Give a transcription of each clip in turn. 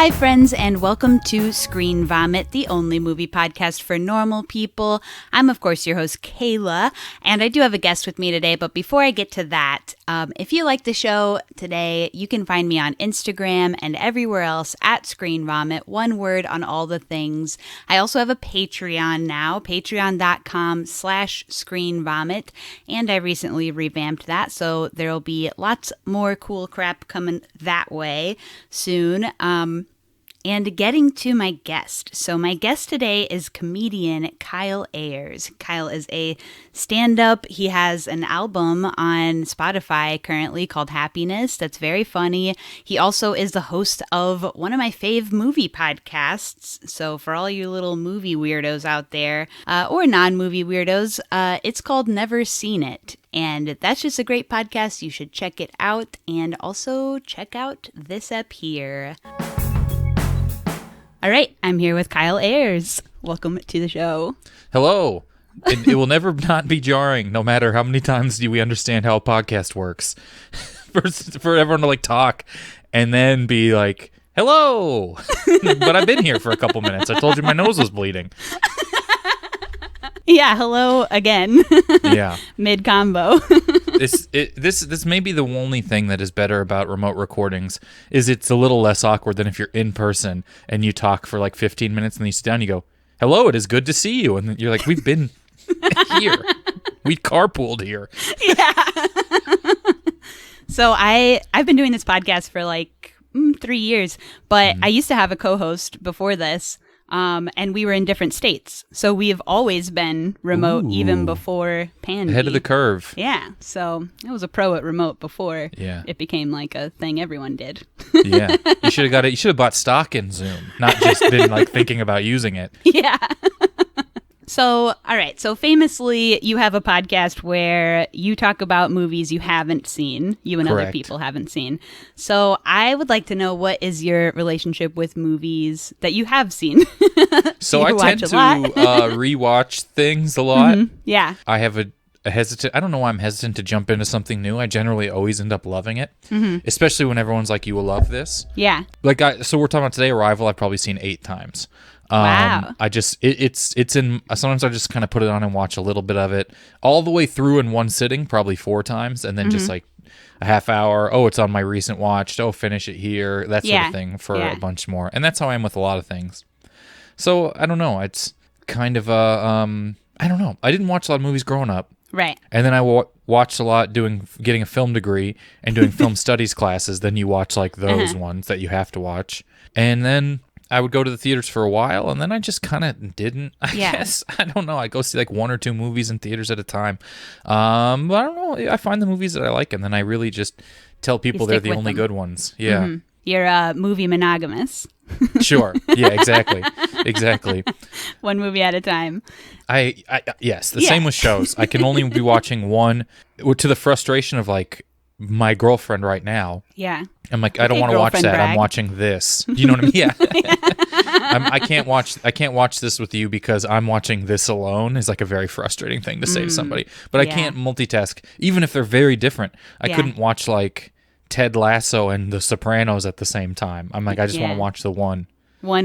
Hi, friends, and welcome to Screen Vomit, the only movie podcast for normal people. I'm, of course, your host, Kayla, and I do have a guest with me today, but before I get to that, if you like the show today, you can find me on Instagram and everywhere else at Screen Vomit, one word on all the things. I also have a Patreon now, patreon.com/ScreenVomit, and I recently revamped that, so there'll be lots more cool crap coming that way soon. And getting to my guest. So my guest today is comedian Kyle Ayers. Kyle is a stand-up. He has an album on Spotify currently called Happiness. That's very funny. He also is the host of one of my fave movie podcasts. So for all you little movie weirdos out there, or non-movie weirdos, it's called Never Seen It. And that's just a great podcast. You should check it out. And also check out this up here. All right, I'm here with Kyle Ayers. Welcome to the show. Hello. It will never not be jarring, no matter how many times do we understand how a podcast works. for everyone to talk and then be like, hello. But I've been here for a couple minutes. I told you my nose was bleeding. Yeah, hello again. Yeah. Mid-combo. This may be the only thing that is better about remote recordings is it's a little less awkward than if you're in person and you talk for 15 minutes and then you sit down and you go, hello, it is good to see you. And then you're like, we've been here. We carpooled here. Yeah. So I've been doing this podcast for 3 years, but I used to have a co-host before this. And we were in different states. So we have always been remote even before Pandy. Ahead of the curve. Yeah. So I was a pro at remote before it became a thing everyone did. Yeah. You should have bought stock in Zoom, not just been thinking about using it. Yeah. So, all right. So famously, you have a podcast where you talk about movies you haven't seen, you and Correct. Other people haven't seen. So I would like to know, what is your relationship with movies that you have seen? So I tend to rewatch things a lot. Mm-hmm. Yeah. I have a hesitant. I don't know why I'm hesitant to jump into something new. I generally always end up loving it, especially when everyone's like, "You will love this." Yeah. So we're talking about today. Arrival. I've probably seen 8 times. Wow. I just it's in. Sometimes I just kind of put it on and watch a little bit of it all the way through in one sitting, probably 4 times, and then just a half hour. Oh, it's on my recent watch. Oh, finish it here. That sort of thing for a bunch more. And that's how I am with a lot of things. So I don't know. It's kind of I don't know. I didn't watch a lot of movies growing up. Right. And then I watched a lot getting a film degree and doing film studies classes. Then you watch those ones that you have to watch. And then I would go to the theaters for a while, and then I just kind of didn't. I guess. I don't know. I go see 1 or 2 movies in theaters at a time. But I don't know. I find the movies that I like, and then I really just tell people they're the only good ones. Yeah. Mm-hmm. You're movie monogamous. Sure. Yeah, exactly. Exactly. 1 movie at a time. Yes, the same with shows. I can only be watching one, to the frustration of my girlfriend right now. Yeah. I'm like, I don't want to watch that. Brag. I'm watching this. You know what I mean? Yeah. I can't watch this with you because I'm watching this alone is a very frustrating thing to say to somebody. But I can't multitask, even if they're very different. I couldn't watch Ted Lasso and The Sopranos at the same time. I'm like, I just want to watch the one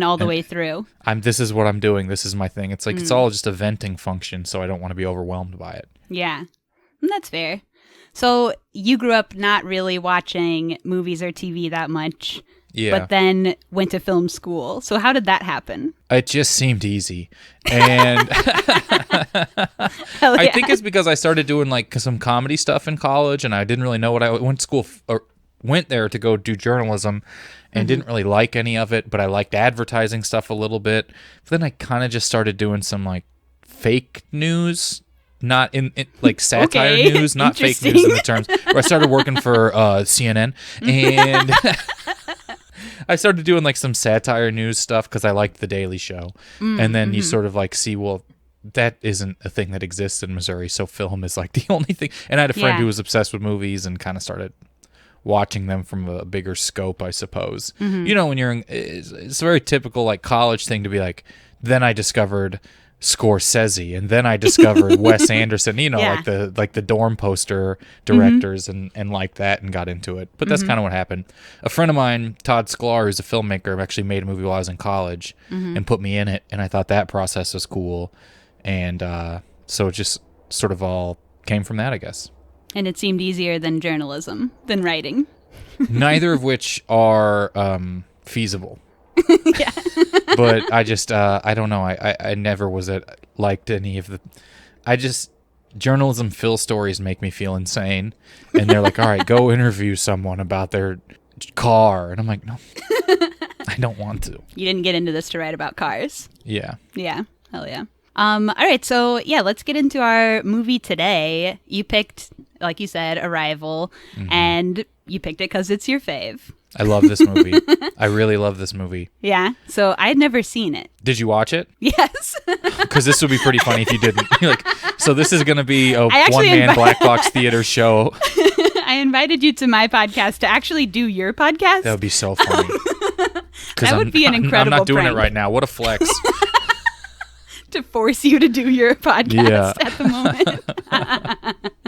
all the way through. This is what I'm doing. This is my thing. It's it's all just a venting function, so I don't want to be overwhelmed by it. Yeah. That's fair. So you grew up not really watching movies or TV that much, but then went to film school. So how did that happen? It just seemed easy. And I think it's because I started doing some comedy stuff in college, and I didn't really know what I went to school or went there to go do journalism and didn't really like any of it, but I liked advertising stuff a little bit. But then I kind of just started doing some fake news. Not in satire news, not fake news in the terms. Where I started working for CNN, and I started doing some satire news stuff because I liked The Daily Show. And then you sort of see, well, that isn't a thing that exists in Missouri, so film is the only thing. And I had a friend who was obsessed with movies and kind of started watching them from a bigger scope, I suppose. When you're it's a very typical college thing to be then I discovered Scorsese, and then I discovered Wes Anderson, Yeah. like the dorm poster directors and like that, and got into it. But that's kind of what happened. A friend of mine, Todd Sklar, who's a filmmaker, actually made a movie while I was in college and put me in it, and I thought that process was cool. And so it just sort of all came from that, I guess. And it seemed easier than journalism, than writing. Neither of which are feasible. Yeah. But I just, I don't know. I never liked any of the, journalism fill stories make me feel insane. And they're like, all right, go interview someone about their car. And I'm like, no, I don't want to. You didn't get into this to write about cars. Yeah. Yeah. Hell yeah. All right. So yeah, let's get into our movie today. You picked, like you said, Arrival, and you picked it because it's your fave. I love this movie. I really love this movie. Yeah. So I had never seen it. Did you watch it? Yes. Because this would be pretty funny if you didn't. You're like, so this is going to be a actually one-man black box theater show. I invited you to my podcast to actually do your podcast. That would be so funny. That would be an incredible I'm not doing prank. it right now. What a flex. To force you to do your podcast at the moment.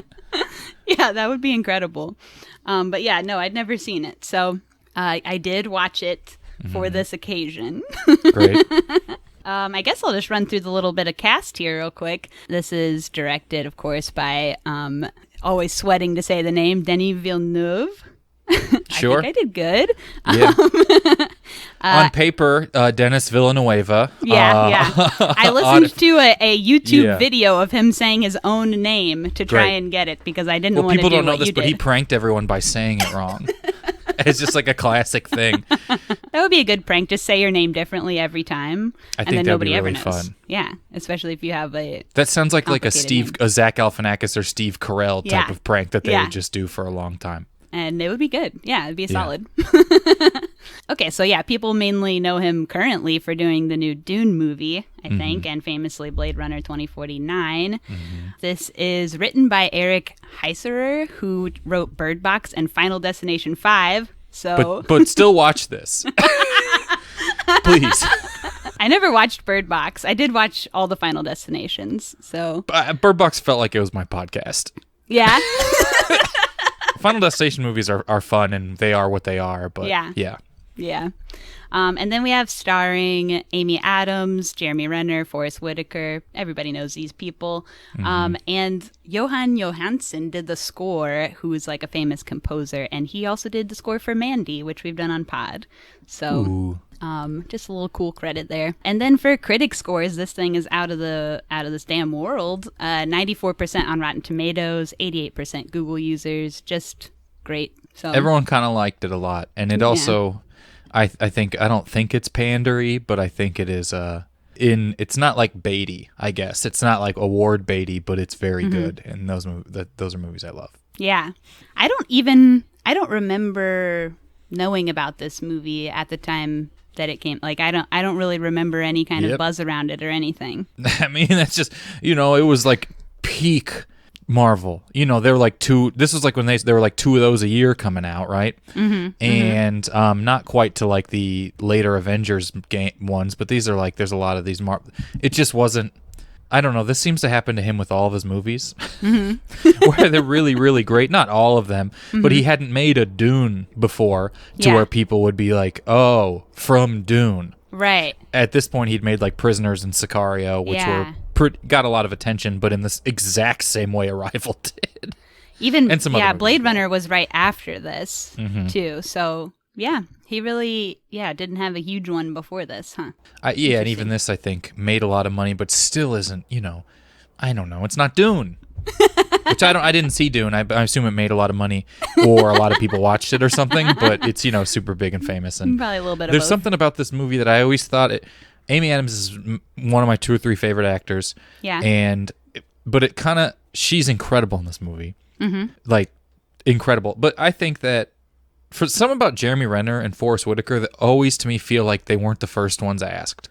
Yeah, that would be incredible. But yeah, no, I'd never seen it. So I did watch it for this occasion. Great. I guess I'll just run through the little bit of cast here real quick. This is directed, of course, by, always sweating to say the name, Denis Villeneuve. Sure. I think I did good. Yeah. On paper, Denis Villeneuve. Yeah. I listened to a YouTube Yeah. video of him saying his own name to try Great. and get it because I didn't Well, want to do people don't know what this, you but did. he pranked everyone by saying it wrong. It's just like a classic thing. That would be a good prank. Just say your name differently every time, I and think then that'd be nobody ever really knows. fun. Yeah, especially if you have a. That sounds like a Complicated a Zach Galifianakis or Steve Carell type Yeah. of prank that they Yeah. would just do for a long time. And it would be good. Yeah, it'd be Yeah. solid. Okay, so yeah, people mainly know him currently for doing the new Dune movie, I think, and famously Blade Runner 2049. This is written by Eric Heiserer, who wrote Bird Box and Final Destination 5. So But still watch this. Please. I never watched Bird Box. I did watch all the Final Destinations. So Bird Box felt like it was my podcast. yeah. Final Destination movies are fun, and they are what they are, but Yeah. yeah. Yeah. And then we have starring Amy Adams, Jeremy Renner, Forrest Whitaker. Everybody knows these people. And Johan Johansson did the score, who is like a famous composer. And he also did the score for Mandy, which we've done on Pod. So Ooh. just a little cool credit there. And then for Critic Scores, this thing is out of this damn world. 94% on Rotten Tomatoes, 88% Google users. Just great. So Everyone kind of liked it a lot, and it also, I don't think it's pandery, but I think it is. It's not like baity, I guess. It's not like award baity, but it's very good, and those are movies I love. yeah, I don't remember knowing about this movie at the time that it came. Like I don't really remember any kind of Yep. buzz around it or anything. I mean, that's just it was like peak Marvel. There were like two. This was like when there were like two of those a year coming out, right? And not quite to like the later Avengers ones, but these are like there's a lot of these. It just wasn't. I don't know. This seems to happen to him with all of his movies, where they're really, really great. Not all of them, but he hadn't made a Dune before to Yeah. where people would be like, "Oh, from Dune." Right. At this point, he'd made like Prisoners and Sicario, which Yeah. got a lot of attention, but in this exact same way Arrival did. Even And some other movies Blade as well. Runner was right after this too. So yeah, he really didn't have a huge one before this, huh? And even this I think made a lot of money, but still isn't. I don't know. It's not Dune. Which I didn't see Dune. I assume it made a lot of money, or a lot of people watched it or something. But it's super big and famous. And Probably a little bit of there's both. something about this movie that I always thought Amy Adams is one of my 2 or 3 favorite actors. Yeah. But it kind of she's incredible in this movie, like incredible. But I think that for something about Jeremy Renner and Forrest Whitaker that always to me feel like they weren't the first ones asked.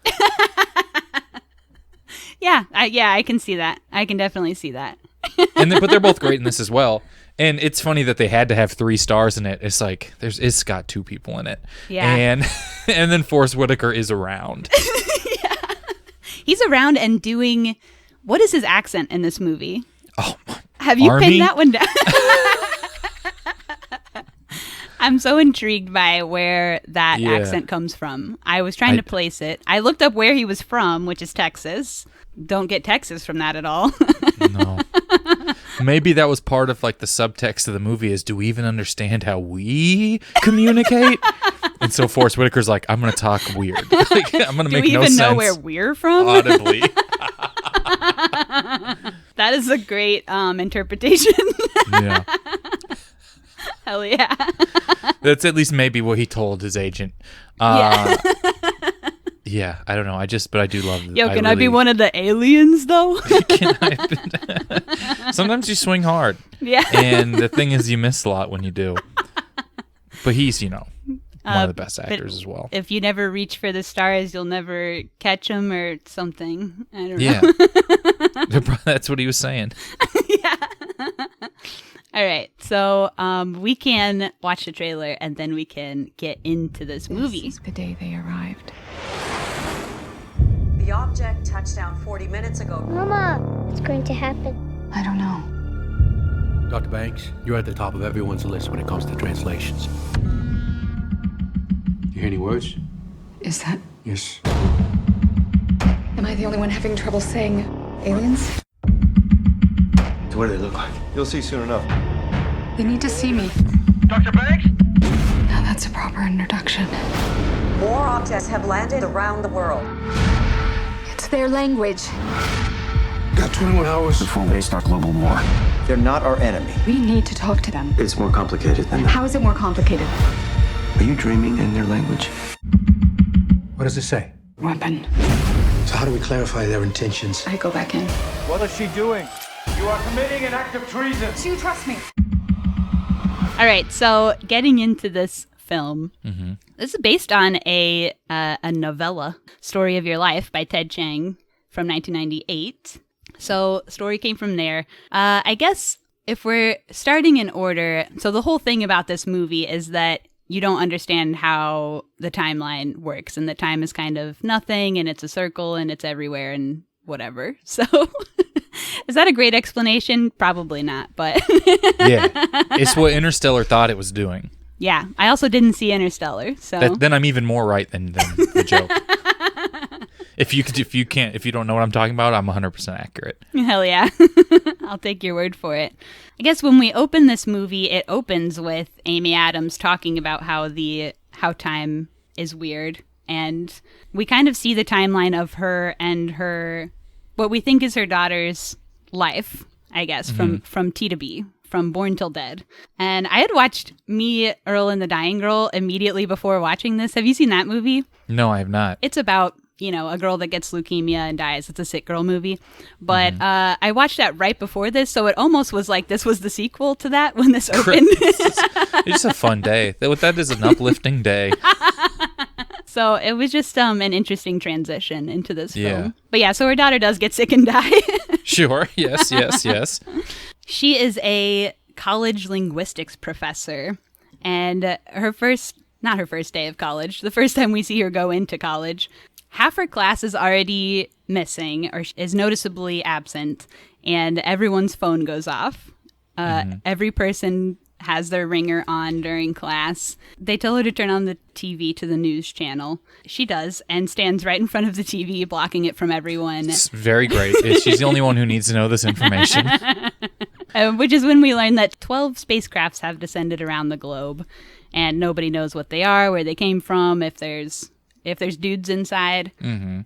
I can see that. I can definitely see that. But they're both great in this as well. And it's funny that they had to have 3 stars in it. It's like it's got 2 people in it. Yeah. And then Forrest Whitaker is around. He's around and doing... What is his accent in this movie? Oh, have you Army? pinned that one down? I'm so intrigued by where that accent comes from. I was trying to place it. I looked up where he was from, which is Texas. Don't get Texas from that at all. No. Maybe that was part of like the subtext of the movie is, do we even understand how we communicate? And so Forrest Whitaker's like, I'm going to talk weird. Like, I'm going to make no sense. Do we even know where we're from? Audibly. That is a great interpretation. Yeah. Hell yeah. That's at least maybe what he told his agent. Yeah, I don't know. But I do love it. Yo, can I be one of the aliens, though? Sometimes you swing hard. Yeah. And the thing is, you miss a lot when you do. But he's, one of the best actors as well. If you never reach for the stars, you'll never catch them or something. I don't know. Yeah. That's what he was saying. Yeah. All right. So we can watch the trailer and then we can get into this movie. This is the day they arrived. The object touched down 40 minutes ago. Mama, what's going to happen? I don't know. Dr. Banks, you're at the top of everyone's list when it comes to translations. You hear any words? Is that... Yes. Am I the only one having trouble saying aliens? So what do they look like? You'll see soon enough. They need to see me. Dr. Banks? Now that's a proper introduction. More objects have landed around the world. It's their language. Got 21 hours Before they start global war. They're not our enemy. We need to talk to them. It's more complicated than that. How is it more complicated? Are you dreaming in their language? What does it say? Weapon. So how do we clarify their intentions? I go back in. What is she doing? You are committing an act of treason. Do you trust me? All right. So getting into this film, this is based on a novella, Story of Your Life by Ted Chiang from 1998. So the story came from there. I guess if we're starting in order, so the whole thing about this movie is that you don't understand how the timeline works, and the time is kind of nothing, and it's a circle, and it's everywhere, and whatever. So is that a great explanation? Probably not, but Yeah. It's what Interstellar thought it was doing. yeah. I also didn't see Interstellar, so Then I'm even more right than the joke. If you don't know what I'm talking about, I'm 100% accurate. hell yeah. I'll take your word for it. I guess when we open this movie, it opens with Amy Adams talking about how time is weird, and we kind of see the timeline of her and what we think is her daughter's life, I guess, from T to B, from Born Till Dead. And I had watched Me, Earl, and the Dying Girl immediately before watching this. Have you seen that movie? No, I have not. It's about, a girl that gets leukemia and dies. It's a sick girl movie. But I watched that right before this, so it almost was like this was the sequel to that when this opened. It's just a fun day. That is an uplifting day. So it was just an interesting transition into this film. Yeah. But yeah, so her daughter does get sick and die. Sure. Yes. She is a college linguistics professor, and not her first day of college, the first time we see her go into college, half her class is already missing or is noticeably absent, and everyone's phone goes off. Every person has their ringer on during class. They tell her to turn on the TV to the news channel. She does, and stands right in front of the TV, blocking it from everyone. It's very great. She's the only one who needs to know this information. Which is when we learn that 12 spacecrafts have descended around the globe, and nobody knows what they are, where they came from, if there's dudes inside.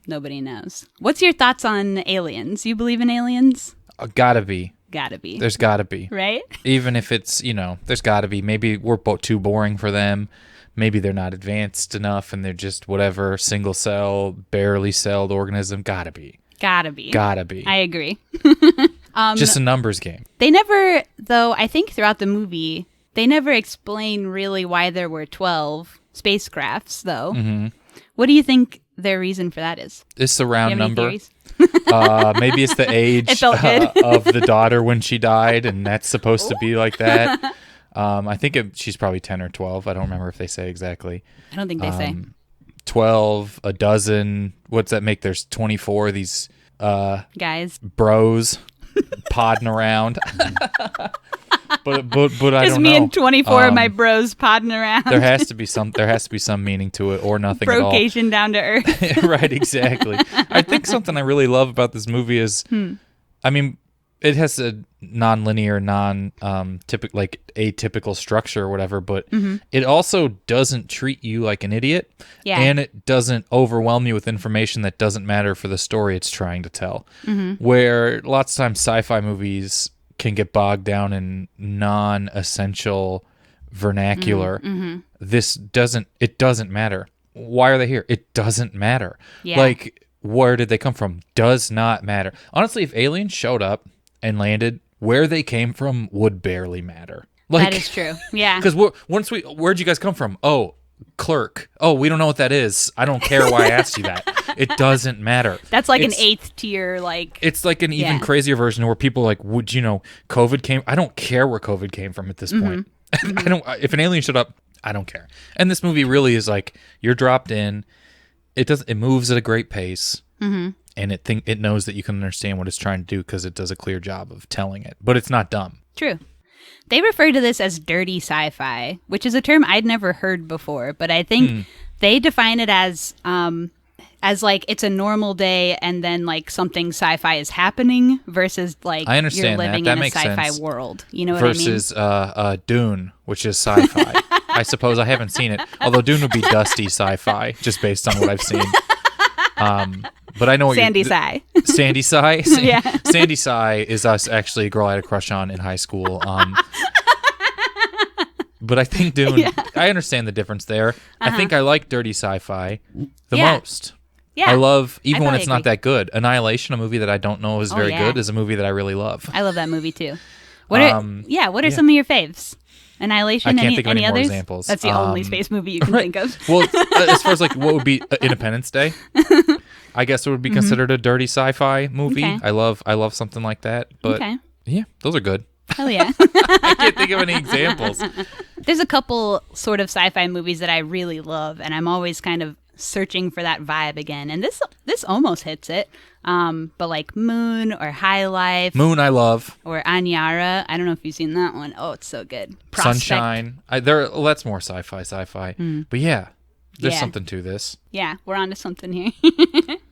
Nobody knows. What's your thoughts on aliens? You believe in aliens? Gotta be. Gotta be. There's gotta be. Right? Even if it's, there's gotta be. Maybe we're too boring for them. Maybe they're not advanced enough and they're just whatever, single cell, barely celled organism. Gotta be. Gotta be. Gotta be. I agree. Just a numbers game. They never, though, I think throughout the movie, they never explain really why there were 12 spacecrafts, though. What do you think their reason for that is? It's the round Do you have any number. theories? Maybe it's the age It felt good. of the daughter when she died, and that's supposed to be like that. I think she's probably 10 or 12. I don't remember if they say exactly. I don't think they say. 12, a dozen. What's that make? There's 24 of these guys, bros podding around. but I just don't me know. and 24 of my bros podding around. There has to be some meaning to it, or nothing at all. Brocation down to earth. Right, exactly. I think something I really love about this movie is, I mean, it has a non-linear, atypical structure or whatever, but it also doesn't treat you like an idiot, and it doesn't overwhelm you with information that doesn't matter for the story it's trying to tell. Where lots of times sci-fi movies can get bogged down in non-essential vernacular. This doesn't. It doesn't matter. Why are they here? It doesn't matter. Yeah. Like, where did they come from? Does not matter. Honestly, if aliens showed up and landed, where they came from would barely matter. Like, that is true. Yeah. Because where'd you guys come from? Oh, clerk. Oh, we don't know what that is. I don't care why I asked you that. It doesn't matter. That's like an 8th tier, like. It's like an even crazier version where people are like, would you know, COVID came. I don't care where COVID came from at this point. I don't. If an alien showed up, I don't care. And this movie really is like, you're dropped in. It moves at a great pace. And it knows that you can understand what it's trying to do because it does a clear job of telling it. But it's not dumb. True. They refer to this as dirty sci-fi, which is a term I'd never heard before, but I think they define it as like it's a normal day and then like something sci-fi is happening versus like I understand you're living that in a makes sci-fi sense. world. You know what Versus Dune, which is sci-fi. I suppose I haven't seen it. Although Dune would be dusty sci-fi, just based on what I've seen. But I know what Sandy Sigh. Sandy Sigh? Yeah. Sandy Sigh is actually a girl I had a crush on in high school. But I think Dune, I understand the difference there. I think I like dirty sci-fi the most. Yeah. I love, even when totally it's not agree. that good. Annihilation, a movie that I don't know is very good, is a movie that I really love. I love that movie too. What are some of your faves? Annihilation? I can't think of any more others? examples. That's the only space movie you can think of. Well, as far as like what would be Independence Day, I guess it would be considered a dirty sci-fi movie. Okay. I love something like that. But yeah, those are good. Hell yeah. I can't think of any examples. There's a couple sort of sci-fi movies that I really love, and I'm always kind of searching for that vibe again. And this almost hits it. But like Moon or High Life. Moon I love. Or Anyara. I don't know if you've seen that one. Oh, it's so good. Prospect. Sunshine. That's more sci-fi. But yeah, there's something to this. Yeah, we're onto something here.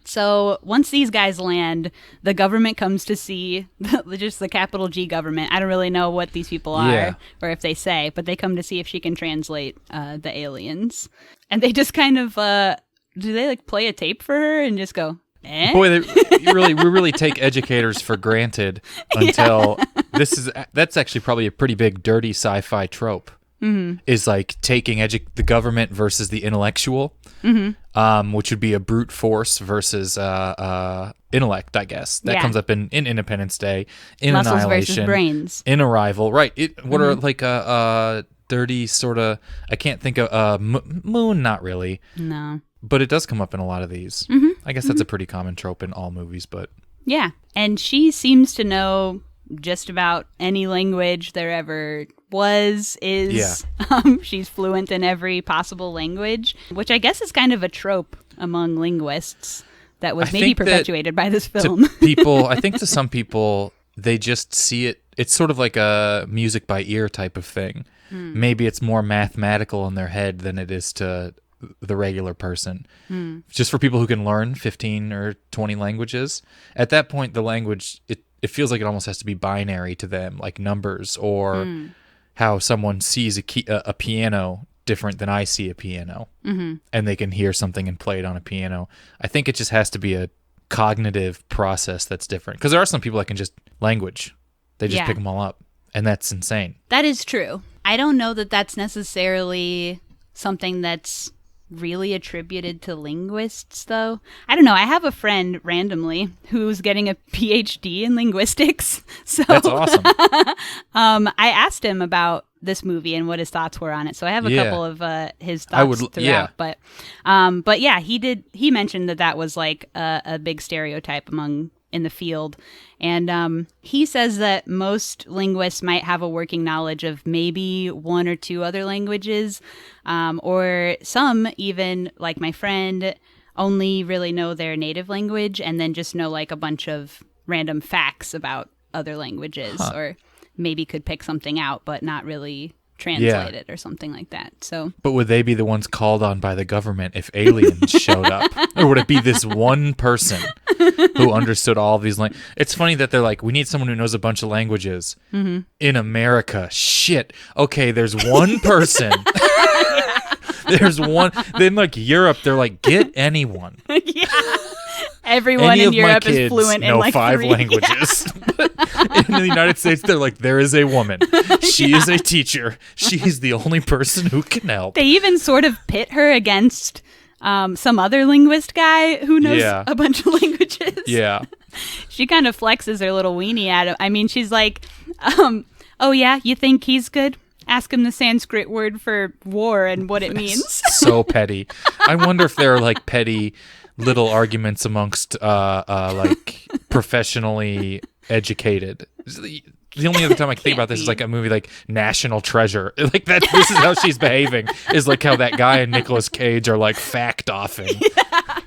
So once these guys land, the government comes to see, just the capital G government. I don't really know what these people are or if they say, but they come to see if she can translate the aliens. And they just kind of, do they like play a tape for her and just go, eh? Boy, we really take educators for granted until that's actually probably a pretty big dirty sci-fi trope. Is like taking the government versus the intellectual, which would be a brute force versus intellect, I guess. That comes up in Independence Day, in Muscles Annihilation, versus brains. in Arrival, right? What are like dirty sort of? I can't think of Moon, not really. No, but it does come up in a lot of these. I guess that's a pretty common trope in all movies, but yeah, and she seems to know just about any language there ever is. She's fluent in every possible language, which I guess is kind of a trope among linguists that was maybe perpetuated by this film. I think to some people, they just see it. It's sort of like a music by ear type of thing. Maybe it's more mathematical in their head than it is to the regular person. Just for people who can learn 15 or 20 languages, at that point, the language, it feels like it almost has to be binary to them, like numbers, or how someone sees a piano different than I see a piano, and they can hear something and play it on a piano. I think it just has to be a cognitive process that's different, because there are some people that can just language. They just pick them all up, and that's insane. That is true. I don't know that that's necessarily something that's really attributed to linguists, though. I don't know. I have a friend randomly who's getting a PhD in linguistics. So that's awesome. I asked him about this movie and what his thoughts were on it. So I have a couple of his thoughts throughout. But yeah, he mentioned that was like a big stereotype among in the field. And he says that most linguists might have a working knowledge of maybe one or two other languages, or some even, like my friend, only really know their native language and then just know like a bunch of random facts about other languages, or maybe could pick something out but not really translate it or something like that. So, but would they be the ones called on by the government if aliens showed up, or would it be this one person who understood all of these languages? It's funny that they're like, we need someone who knows a bunch of languages in America. Shit. Okay, there's one person. There's one. Then like Europe, they're like, get anyone. Yeah. Everyone in Europe is fluent in like 5 3 languages. But in the United States, they're like, there is a woman. She is a teacher. She's the only person who can help. They even sort of pit her against some other linguist guy who knows a bunch of languages. Yeah. She kind of flexes her little weenie at him. I mean, she's like, oh yeah, you think he's good? Ask him the Sanskrit word for war and what it means. So petty. I wonder if there are like petty little arguments amongst like professionally educated. The only other time I can think about this is like a movie like National Treasure. Like that. This is how she's behaving. Is like how that guy and Nicolas Cage are like fact offing. Yeah.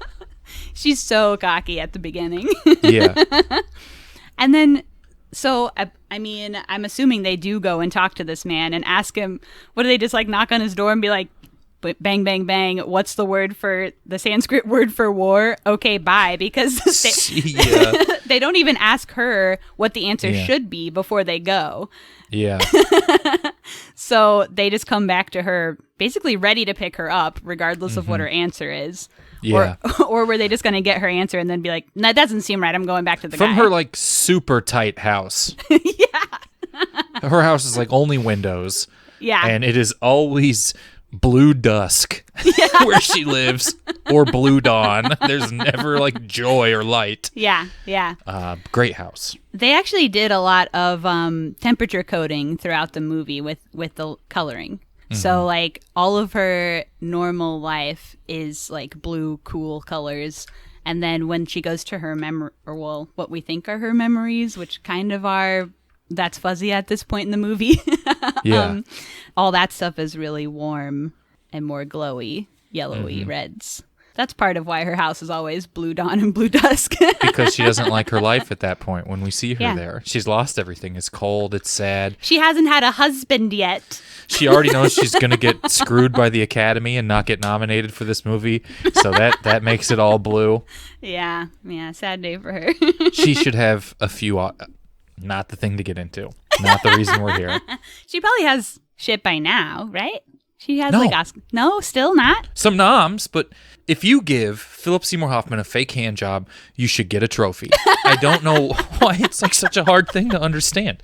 She's so cocky at the beginning. Yeah. And then, so I mean, I'm assuming they do go and talk to this man and ask him. What do they just like knock on his door and be like, bang, bang, bang, what's the word for the Sanskrit word for war? Okay, bye. Because they don't even ask her what the answer should be before they go. Yeah. So they just come back to her basically ready to pick her up regardless of what her answer is. Yeah. Or were they just going to get her answer and then be like, no, that doesn't seem right. I'm going back to the From guy. her like super tight house. Her house is like only windows. Yeah. And it is always blue dusk where she lives, or blue dawn. There's never like joy or light. Yeah. Great house. They actually did a lot of temperature coding throughout the movie with the coloring. So like all of her normal life is like blue, cool colors. And then when she goes to her what we think are her memories, which kind of are, that's fuzzy at this point in the movie. Yeah. All that stuff is really warm and more glowy, yellowy reds. That's part of why her house is always blue dawn and blue dusk. Because she doesn't like her life at that point when we see her there. She's lost everything. It's cold. It's sad. She hasn't had a husband yet. She already knows she's going to get screwed by the Academy and not get nominated for this movie. So that makes it all blue. Yeah. Sad day for her. She should have a few... not the thing to get into. Not the reason we're here. She probably has shit by now, right? She has No. No, still not? Some noms, but if you give Philip Seymour Hoffman a fake hand job, you should get a trophy. I don't know why it's like such a hard thing to understand.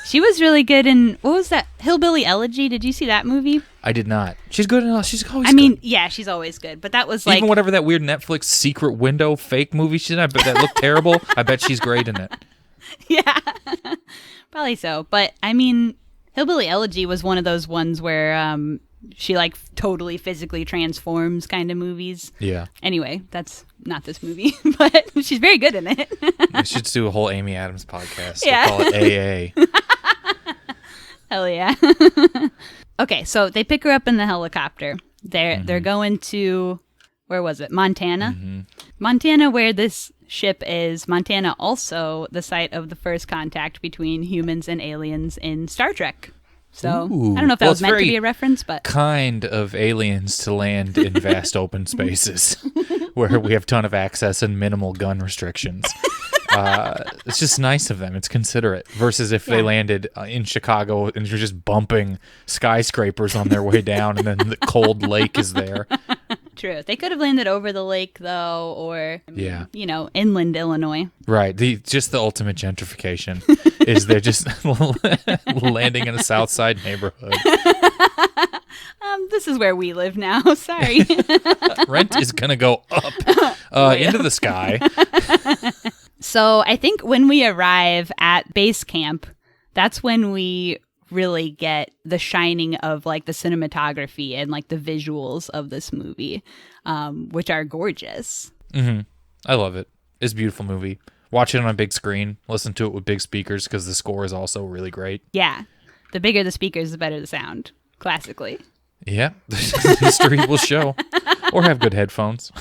She was really good in, what was that? Hillbilly Elegy. Did you see that movie? I did not. She's good enough. She's always I mean, good. yeah, she's always good. But that was like... Even whatever that weird Netflix Secret Window fake movie she's in, I bet that looked terrible. I bet she's great in it. Yeah, probably so. But I mean, Hillbilly Elegy was one of those ones where she like totally physically transforms kind of movies. Yeah. Anyway, that's not this movie, but she's very good in it. We should do a whole Amy Adams podcast. Yeah. We'll call it AA. Hell yeah. Okay, so they pick her up in the helicopter. They're going to, where was it? Montana. Montana, where this ship is. Montana also the site of the first contact between humans and aliens in Star Trek. So Ooh. I don't know if that Well, was meant to be a reference, but kind of aliens to land in vast open spaces where we have ton of access and minimal gun restrictions. It's just nice of them. It's considerate. Versus if they landed in Chicago and you're just bumping skyscrapers on their way down and then the cold lake is there. true. They could have landed over the lake, though, or, you know, inland Illinois. Right. Just the ultimate gentrification is they're just landing in a South Side neighborhood. This is where we live now. Sorry. Rent is going to go up into the sky. So I think when we arrive at base camp, that's when we really get the shining of like the cinematography and like the visuals of this movie, which are gorgeous. Mm-hmm. I love it. It's a beautiful movie. Watch it on a big screen. Listen to it with big speakers because the score is also really great. Yeah. The bigger the speakers, the better the sound, classically. Yeah, history will show. Or have good headphones.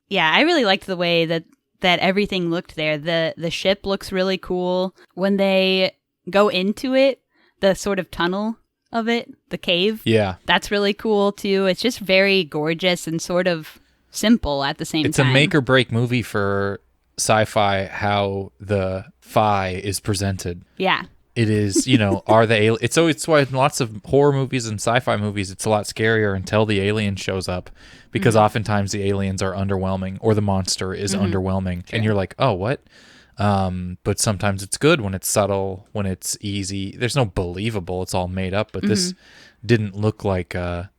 Yeah, I really liked the way that everything looked there. The ship looks really cool. When they go into it, the sort of tunnel of it, the cave. Yeah. That's really cool too. It's just very gorgeous and sort of simple at the same time. It's a make or break movie for sci-fi, how the fi is presented. Yeah. It is, are the alien? It's why in lots of horror movies and sci-fi movies, it's a lot scarier until the alien shows up, because oftentimes the aliens are underwhelming or the monster is underwhelming, and you're like, oh, what? But sometimes it's good when it's subtle, when it's easy. There's no believable; it's all made up. But this didn't look like a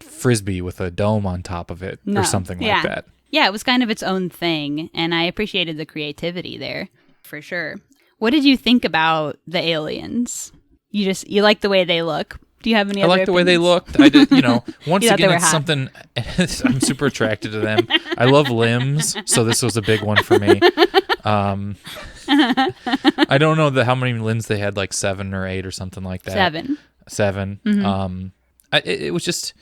frisbee with a dome on top of it or something like that. Yeah, it was kind of its own thing, and I appreciated the creativity there for sure. What did you think about the aliens? You like the way they look. Do you have any? I other like the way they opinions? looked. I did. Once You thought again, they were it's hot. something. I'm super attracted to them. I love limbs, so this was a big one for me. I don't know how many limbs they had, like 7 or 8 or something like that. 7. It was just,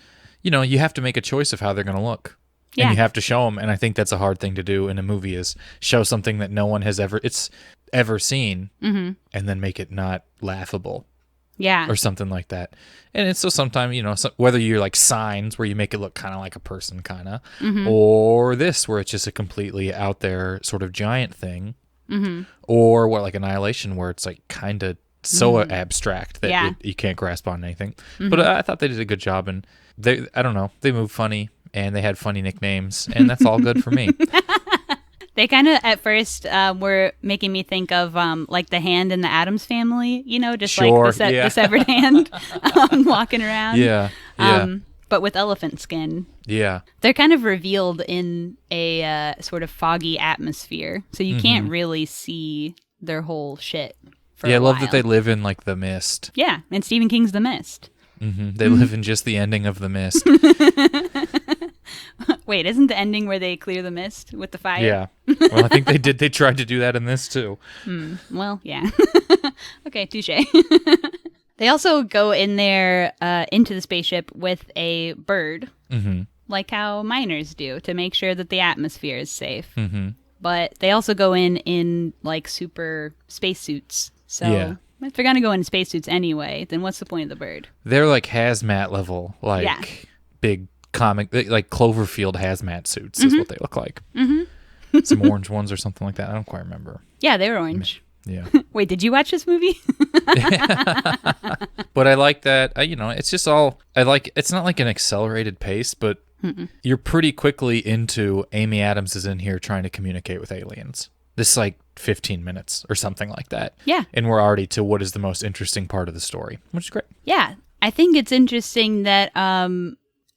you have to make a choice of how they're going to look. Yeah. And you have to show them, and I think that's a hard thing to do in a movie, is show something that no one has ever seen, and then make it not laughable. Yeah. Or something like that. And it's so sometimes, whether you're like Signs, where you make it look kind of like a person, or this, where it's just a completely out there sort of giant thing, or what, like Annihilation, where it's like kind of so abstract that you can't grasp on anything. But I thought they did a good job, and I don't know, they moved funny, and they had funny nicknames, and that's all good for me. They kind of, at first, were making me think of, like, the hand in the Addams Family, just Sure, like the severed hand walking around. Yeah. But with elephant skin. Yeah. They're kind of revealed in a sort of foggy atmosphere, so you can't really see their whole shit for a I love that while. they live in, like, the mist. Yeah, and Stephen King's The Mist. They live in just the ending of the mist. Wait, isn't the ending where they clear the mist with the fire? Yeah. Well, I think they did. They tried to do that in this, too. Well, yeah. Okay, touche. They also go in there into the spaceship with a bird, like how miners do, to make sure that the atmosphere is safe. But they also go in like super spacesuits. So if they're going to go in spacesuits anyway, then what's the point of the bird? They're like hazmat level, like big comic, like Cloverfield hazmat suits is what they look like. Some orange ones or something like that. I don't quite remember. Yeah, they were orange. Yeah. Wait, did you watch this movie? But I like that, it's just all, it's not like an accelerated pace, but you're pretty quickly into Amy Adams is in here trying to communicate with aliens. This is like 15 minutes or something like that. Yeah. And we're already to what is the most interesting part of the story, which is great. Yeah. I think it's interesting that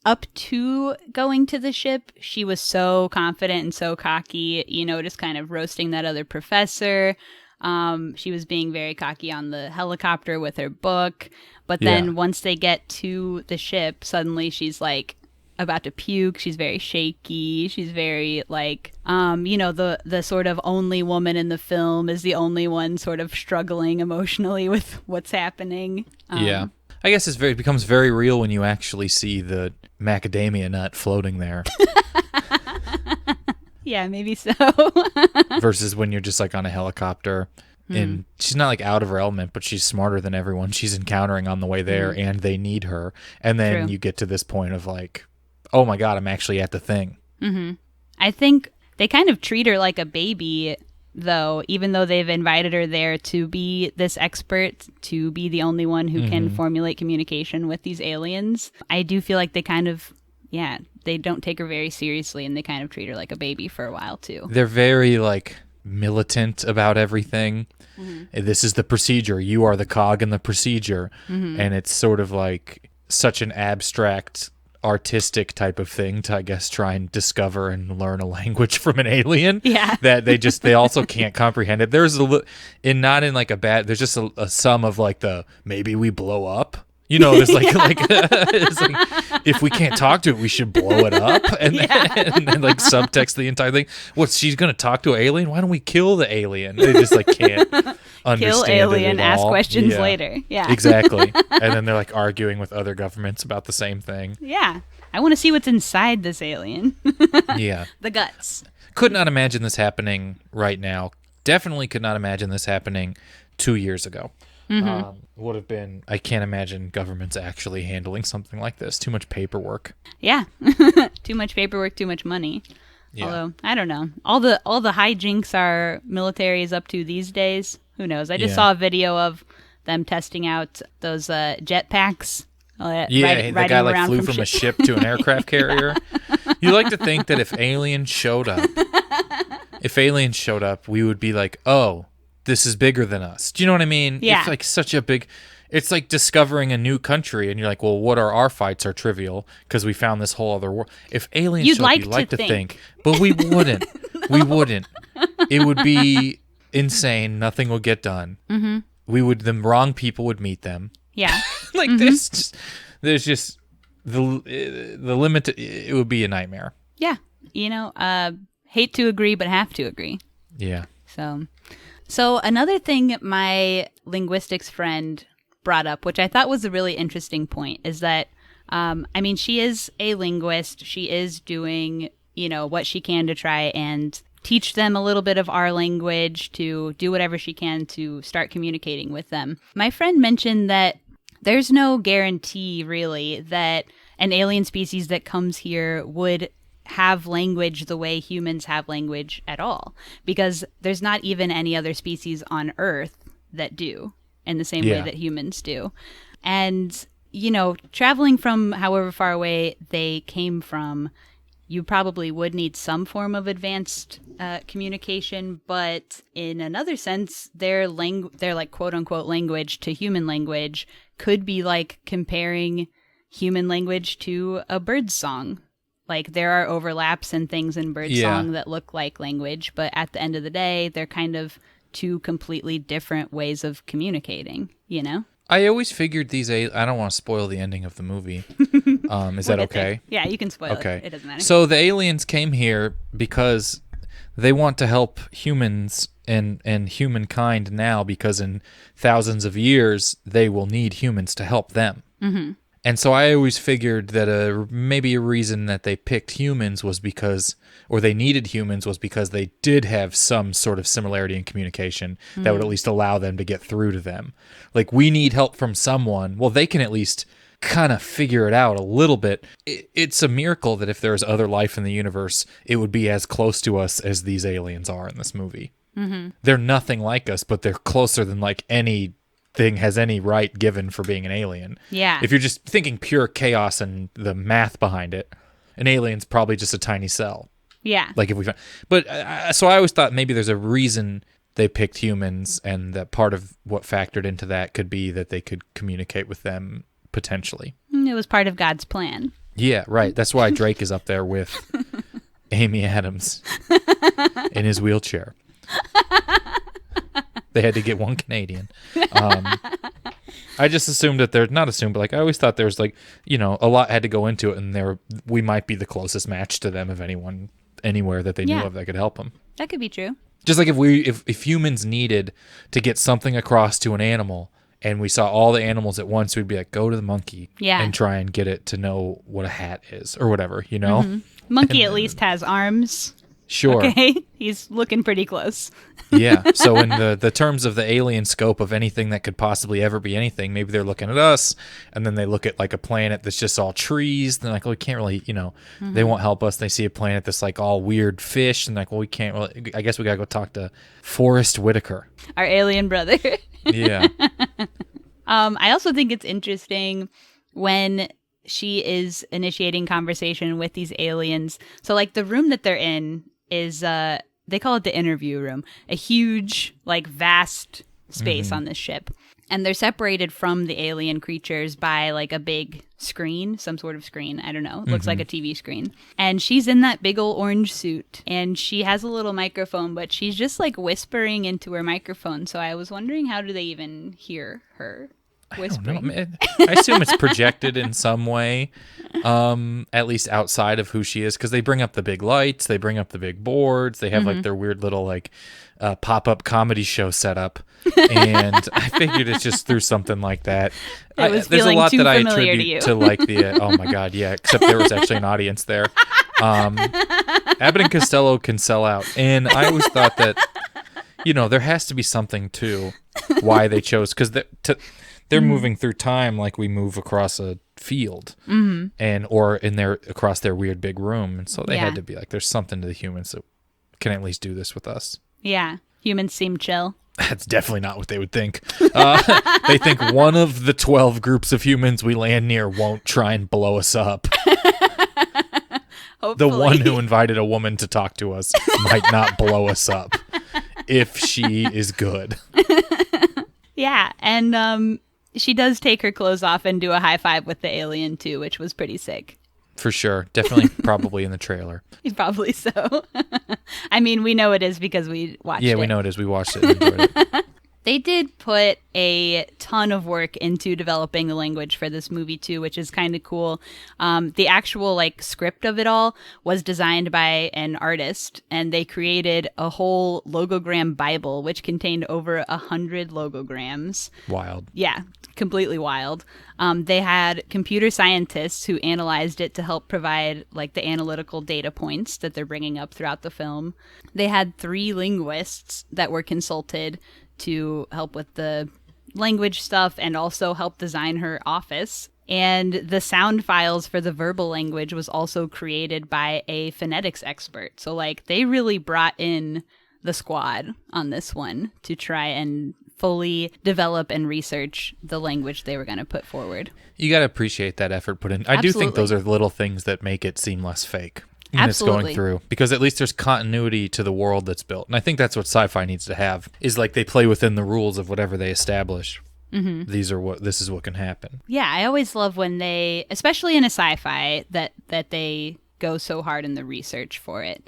up to going to the ship, she was so confident and so cocky, just kind of roasting that other professor. She was being very cocky on the helicopter with her book. But then once they get to the ship, suddenly she's like about to puke. She's very shaky. She's very like, the sort of only woman in the film is the only one sort of struggling emotionally with what's happening. Yeah. I guess it becomes very real when you actually see the macadamia nut floating there. Yeah, maybe so. Versus when you're just like on a helicopter and she's not like out of her element, but she's smarter than everyone she's encountering on the way there and they need her. And then you get to this point of like, oh my God, I'm actually at the thing. I think they kind of treat her like a baby, though, even though they've invited her there to be this expert, to be the only one who can formulate communication with these aliens. I do feel like they kind of, they don't take her very seriously and they kind of treat her like a baby for a while, too. They're very like militant about everything. This is the procedure. You are the cog in the procedure. And it's sort of like such an abstract artistic type of thing to, I guess, try and discover and learn a language from an alien. Yeah. That they also can't comprehend it. There's not in like a bad, there's just a sum of like maybe we blow up You know, there's it's like, if we can't talk to it, we should blow it up, and then like subtext the entire thing. What, she's gonna talk to an alien? Why don't we kill the alien? They just like can't understand Kill alien, it at ask all. questions later. Yeah, exactly. And then they're like arguing with other governments about the same thing. Yeah, I want to see what's inside this alien. Yeah, The guts. could not imagine this happening right now. Definitely could not imagine this happening 2 years ago. Would have been, I can't imagine governments actually handling something like this. Too much paperwork. Yeah, too much paperwork, too much money. Yeah. Although I don't know, all the hijinks our military is up to these days. Who knows? I just saw a video of them testing out those jetpacks. The guy like flew from a ship to an aircraft carrier. You like to think that if aliens showed up, we would be like, oh, this is bigger than us. Do you know what I mean? Yeah. It's like such a big, it's like discovering a new country, and you're like, well, what are our fights are trivial because we found this whole other world. If aliens You'd showed up, like you'd to like to think. think, but we wouldn't. We wouldn't. It would be insane. Nothing would get done. Mm-hmm. The wrong people would meet them. Yeah. Like there's just the limit. It would be a nightmare. Yeah. You know, hate to agree, but have to agree. Yeah. So another thing my linguistics friend brought up, which I thought was a really interesting point, is that, I mean, she is a linguist. She is doing, you know, what she can to try and teach them a little bit of our language, to do whatever she can to start communicating with them. My friend mentioned that there's no guarantee, really, that an alien species that comes here would have language the way humans have language at all, because there's not even any other species on Earth that do in the same way that humans do. And, you know, traveling from however far away they came from, you probably would need some form of advanced communication, but in another sense, their like quote unquote language to human language could be like comparing human language to a bird's song. Like, there are overlaps and things in birdsong that look like language, but at the end of the day, they're kind of two completely different ways of communicating, you know? I always figured I don't want to spoil the ending of the movie. Is that okay? Yeah, you can spoil Okay. it. It doesn't matter. So the aliens came here because they want to help humans and humankind now, because in thousands of years, they will need humans to help them. Mm-hmm. And so I always figured that maybe a reason that they picked humans was because, or they needed humans was because they did have some sort of similarity in communication that would at least allow them to get through to them. Like, we need help from someone. Well, they can at least kind of figure it out a little bit. It's a miracle that if there's other life in the universe, it would be as close to us as these aliens are in this movie. Mm-hmm. They're nothing like us, but they're closer than like anything has any right given for being an alien. Yeah. If you're just thinking pure chaos and the math behind it, an alien's probably just a tiny cell. Yeah. Like if we found, but so I always thought maybe there's a reason they picked humans, and that part of what factored into that could be that they could communicate with them potentially. It was part of God's plan. Yeah, right. That's why Drake is up there with Amy Adams in his wheelchair. They had to get one Canadian. I just assumed that they're not assumed, but like I always thought there was like, you know, a lot had to go into it, and we might be the closest match to them of anyone anywhere that they knew of that could help them. That could be true. Just like if humans needed to get something across to an animal, and we saw all the animals at once, we'd be like, go to the monkey and try and get it to know what a hat is or whatever, you know? Mm-hmm. Monkey at least has arms. Sure. Okay, he's looking pretty close. Yeah. So in the terms of the alien scope of anything that could possibly ever be anything, maybe they're looking at us, and then they look at like a planet that's just all trees. And they're like, oh, we can't really, you know, they won't help us. They see a planet that's like all weird fish, and like, well, we can't really. I guess we gotta go talk to Forrest Whitaker, our alien brother. Yeah. I also think it's interesting when she is initiating conversation with these aliens. So like the room that they're in is they call it the interview room, a huge, like, vast space on this ship. And they're separated from the alien creatures by, like, a big screen, some sort of screen. I don't know. It looks like a TV screen. And she's in that big old orange suit. And she has a little microphone, but she's just, like, whispering into her microphone. So I was wondering, how do they even hear her? whispering. I assume it's projected in some way, at least outside of who she is, because they bring up the big lights, they bring up the big boards, they have like their weird little like pop-up comedy show setup, and I figured it's just through something like that. It was there's a feeling lot too that I familiar attribute to to you. like the oh my god, yeah, except there was actually an audience there. Abbott and Costello can sell out, and I always thought that, you know, there has to be something to why they chose, because they're moving through time like we move across a field, and or in their across their weird big room, and so they had to be like, there's something to the humans that can at least do this with us. Yeah, humans seem chill. That's definitely not what they would think. They think one of the 12 groups of humans we land near won't try and blow us up. The one who invited a woman to talk to us might not blow us up if she is good. Yeah, and she does take her clothes off and do a high five with the alien too, which was pretty sick. For sure. Definitely probably in the trailer. Probably so. I mean, we know it is because we watched it. Yeah, we know it is. We watched it and enjoyed it. They did put a ton of work into developing the language for this movie too, which is kind of cool. The actual like script of it all was designed by an artist, and they created a whole logogram Bible, which contained over 100 logograms. Wild. Yeah, completely wild. They had computer scientists who analyzed it to help provide like the analytical data points that they're bringing up throughout the film. They had 3 linguists that were consulted to help with the language stuff and also help design her office. And the sound files for the verbal language was also created by a phonetics expert. So like they really brought in the squad on this one to try and fully develop and research the language they were going to put forward. You got to appreciate that effort put in. I do think those are little things that make it seem less fake when it's going through, because at least there's continuity to the world that's built. And I think that's what sci-fi needs to have, is like they play within the rules of whatever they establish. This is what can happen. Yeah, I always love when they, especially in a sci-fi, that they go so hard in the research for it,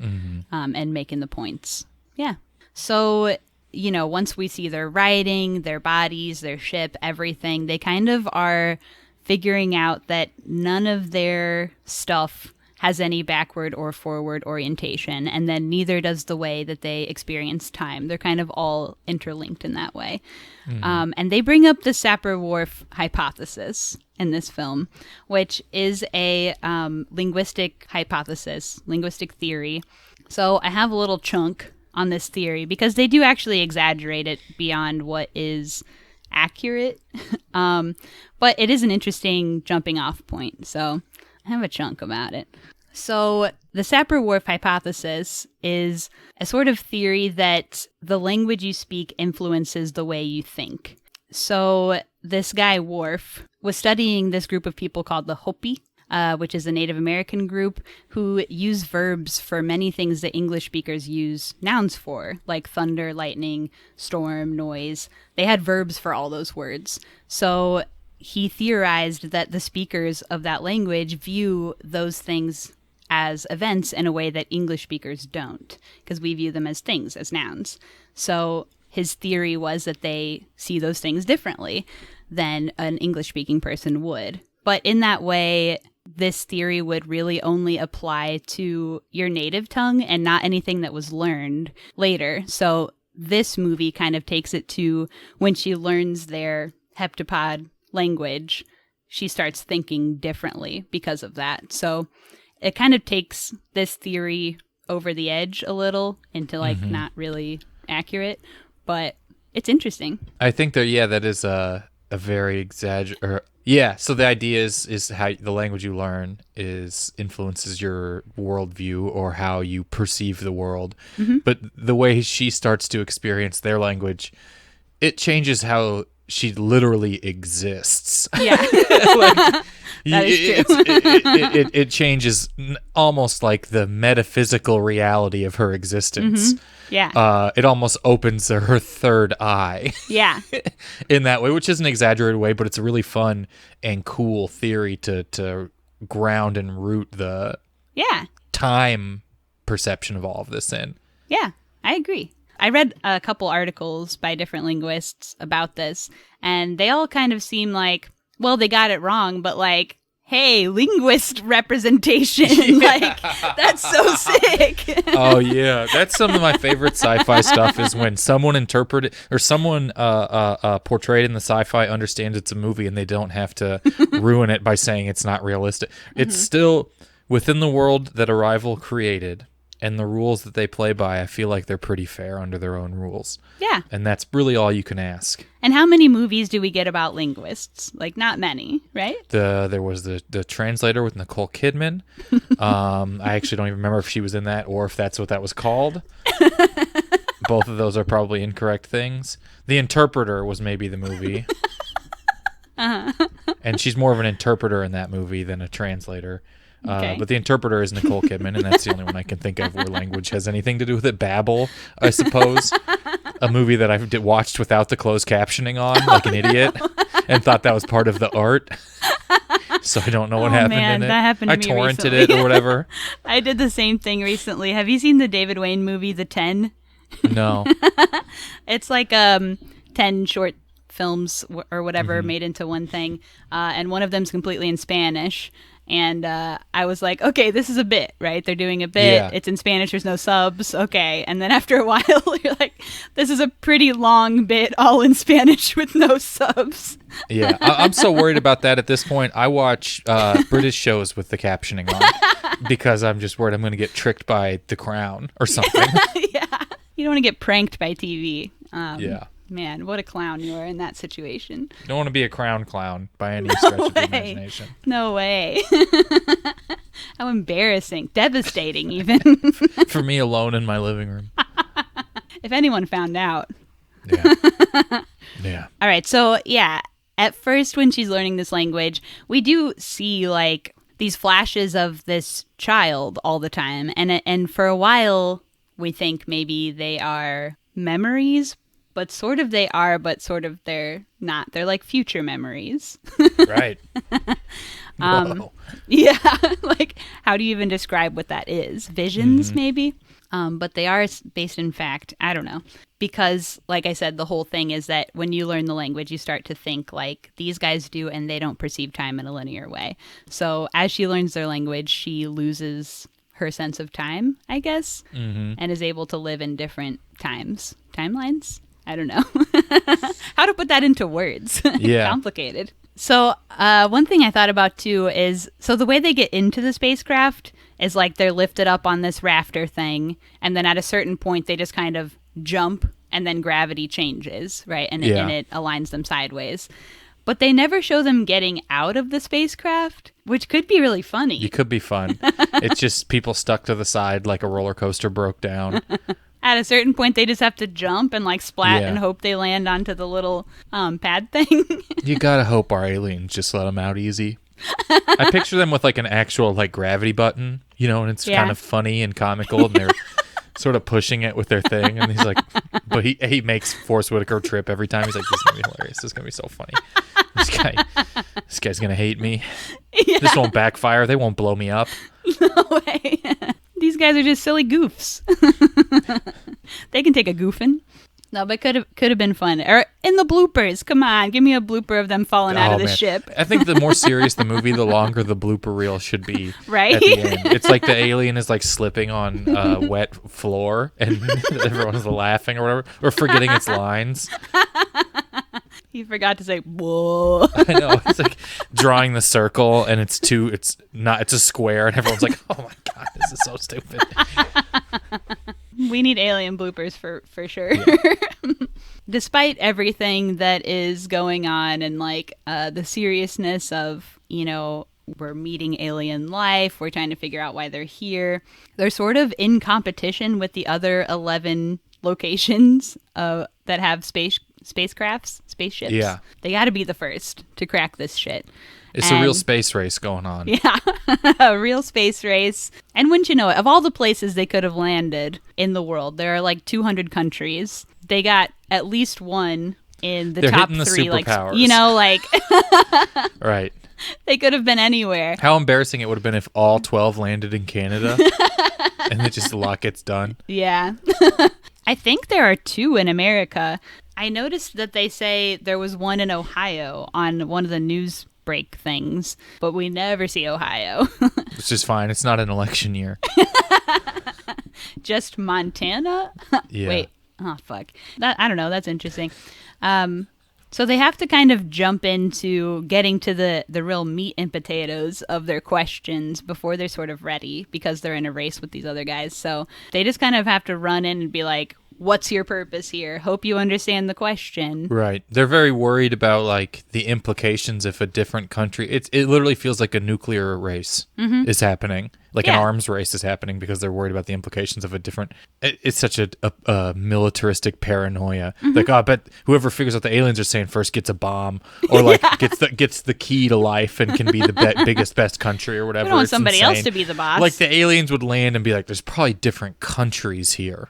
and making the points. Yeah. So, you know, once we see their writing, their bodies, their ship, everything, they kind of are figuring out that none of their stuff has any backward or forward orientation, and then neither does the way that they experience time. They're kind of all interlinked in that way. And they bring up the Sap Reward Hypothesis in this film, which is a linguistic hypothesis, linguistic theory. So I have a little chunk on this theory because they do actually exaggerate it beyond what is accurate. But it is an interesting jumping off point. So I have a chunk about it. So the Sap Reward Hypothesis is a sort of theory that the language you speak influences the way you think. So this guy, Worf, was studying this group of people called the Hopi, which is a Native American group who use verbs for many things that English speakers use nouns for, like thunder, lightning, storm, noise. They had verbs for all those words. So he theorized that the speakers of that language view those things as events in a way that English speakers don't, because we view them as things, as nouns. So his theory was that they see those things differently than an English-speaking person would. But in that way, this theory would really only apply to your native tongue and not anything that was learned later. So this movie kind of takes it to when she learns their heptapod language, she starts thinking differently because of that. So it kind of takes this theory over the edge a little into like not really accurate, but it's interesting. I think that is a very exaggerated. Yeah, so the idea is how the language you learn influences your worldview or how you perceive the world. But the way she starts to experience their language, it changes how she literally exists. Yeah. That is true. It changes almost like the metaphysical reality of her existence. Yeah. It almost opens her third eye. Yeah. In that way, which is an exaggerated way, but it's a really fun and cool theory to ground and root the time perception of all of this in. Yeah, I agree. I read a couple articles by different linguists about this, and they all kind of seem like, well, they got it wrong, but like, hey, linguist representation, like, that's so sick. Oh, yeah. That's some of my favorite sci-fi stuff is when someone interpreted or someone portrayed in the sci-fi understands it's a movie and they don't have to ruin it by saying it's not realistic. It's still within the world that Arrival created and the rules that they play by. I feel like they're pretty fair under their own rules. Yeah. And that's really all you can ask. And how many movies do we get about linguists? Like, not many, right? There was the Translator with Nicole Kidman. I actually don't even remember if she was in that or if that's what that was called. Both of those are probably incorrect things. The Interpreter was maybe the movie. And she's more of an interpreter in that movie than a translator. Okay. But The Interpreter is Nicole Kidman, and that's the only one I can think of where language has anything to do with it. Babel, I suppose. A movie that I watched without the closed captioning on, like an idiot, and thought that was part of the art. So I don't know what happened in it. That happened to I me torrented recently. it or whatever. I did the same thing recently. Have you seen the David Wayne movie, The 10? No. It's like 10 short films or whatever made into one thing, and one of them's completely in Spanish. And I was like, okay, this is a bit, right? They're doing a bit. Yeah. It's in Spanish. There's no subs. Okay. And then after a while, you're like, this is a pretty long bit all in Spanish with no subs. Yeah. I'm so worried about that at this point. I watch British shows with the captioning on because I'm just worried I'm going to get tricked by The Crown or something. Yeah. You don't want to get pranked by TV. Yeah. Man, what a clown you are in that situation. You don't want to be a crown clown by any stretch of the imagination. No way. How embarrassing. Devastating, even. For me alone in my living room. If anyone found out. Yeah. Yeah. All right. So, yeah, at first when she's learning this language, we do see like these flashes of this child all the time. And for a while, we think maybe they are memories, but sort of they are, but sort of they're not. They're like future memories. Right. Whoa. Yeah. Like, how do you even describe what that is? Visions, maybe? But they are based in fact. I don't know. Because, like I said, the whole thing is that when you learn the language, you start to think like these guys do, and they don't perceive time in a linear way. So as she learns their language, she loses her sense of time, I guess, and is able to live in different timelines. I don't know how to put that into words. Yeah. Complicated. So one thing I thought about too is, so the way they get into the spacecraft is like they're lifted up on this rafter thing, and then at a certain point they just kind of jump, and then gravity changes, right? And it aligns them sideways. But they never show them getting out of the spacecraft, which could be really funny. It could be fun. It's just people stuck to the side like a roller coaster broke down. At a certain point, they just have to jump and like splat and hope they land onto the little pad thing. You gotta hope our aliens just let them out easy. I picture them with like an actual like gravity button, you know, and it's kind of funny and comical, and they're sort of pushing it with their thing, and he's like, but he makes Forrest Whitaker trip every time. He's like, this is gonna be hilarious. This is gonna be so funny. This guy's gonna hate me. Yeah. This won't backfire. They won't blow me up. No way. These guys are just silly goofs. They can take a goofing. No, but could have been fun. Or in the bloopers, come on, give me a blooper of them falling out of the ship. I think the more serious the movie, the longer the blooper reel should be. Right? At the end. It's like the alien is like slipping on wet floor, and everyone's laughing or whatever, or forgetting its lines. He forgot to say whoa. I know. It's like drawing the circle, and it's a square, and everyone's like, oh my god, this is so stupid. We need alien bloopers for sure. Yeah. Despite everything that is going on, and like the seriousness of, you know, we're meeting alien life, we're trying to figure out why they're here, they're sort of in competition with the other 11 locations that have spaceships. Yeah. They got to be the first to crack this shit. It's a real space race going on. Yeah, a real space race. And wouldn't you know it, of all the places they could have landed in the world, there are like 200 countries. They got at least one in the top hitting the 3. Like, superpowers. you know, like... Right. They could have been anywhere. How embarrassing it would have been if all 12 landed in Canada and it just luck it's done. Yeah. I think there are 2 in America. I noticed that they say there was one in Ohio on one of the news break things, but we never see Ohio. Which is fine. It's not an election year. Just Montana? Yeah. Wait. Oh, fuck. I don't know. That's interesting. So they have to kind of jump into getting to the real meat and potatoes of their questions before they're sort of ready, because they're in a race with these other guys. So they just kind of have to run in and be like, what's your purpose here? Hope you understand the question. Right. They're very worried about like the implications if a different country. It literally feels like a nuclear race is happening, like an arms race is happening, because they're worried about the implications of a different. It's such a militaristic paranoia. Like, oh, I bet whoever figures out the aliens are saying first gets a bomb, or like gets the key to life and can be the biggest best country or whatever. We don't want It's somebody insane. else to be the boss. Like the aliens would land and be like, "There's probably different countries here."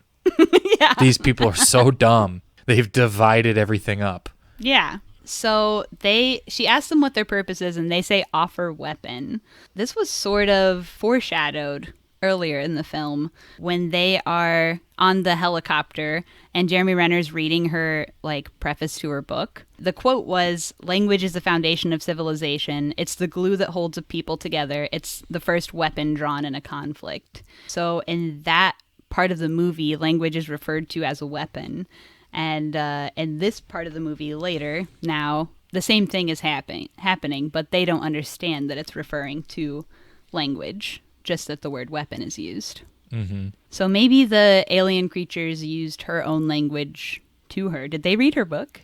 Yeah. These people are so dumb. They've divided everything up. Yeah. So she asked them what their purpose is, and they say offer weapon. This was sort of foreshadowed earlier in the film when they are on the helicopter and Jeremy Renner's reading her like preface to her book. The quote was, "Language is the foundation of civilization. It's the glue that holds a people together. It's the first weapon drawn in a conflict." So in that part of the movie, language is referred to as a weapon. And in this part of the movie later, now, the same thing is happening, but they don't understand that it's referring to language, just that the word weapon is used. Mm-hmm. So maybe the alien creatures used her own language to her. Did they read her book?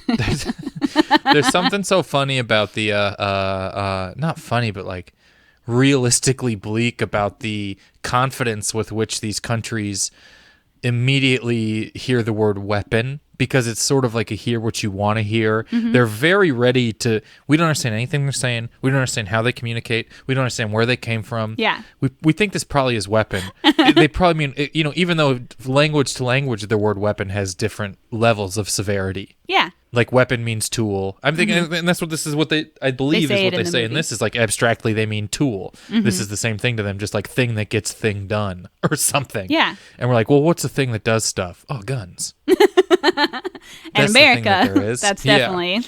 There's something so funny about the, not funny, but like realistically bleak about the confidence with which these countries immediately hear the word weapon, because it's sort of like a hear what you want to hear. They're very ready to, we don't understand anything they're saying. We don't understand how they communicate. We don't understand where they came from. Yeah. We think this probably is weapon. They probably mean, even though language to language, the word weapon has different levels of severity. Yeah. Like weapon means tool. I'm thinking, and that's what this is. What I believe is what they say in this is like abstractly they mean tool. This is the same thing to them, just like thing that gets thing done or something. Yeah. And we're like, well, what's the thing that does stuff? Oh, guns. And America, that that's definitely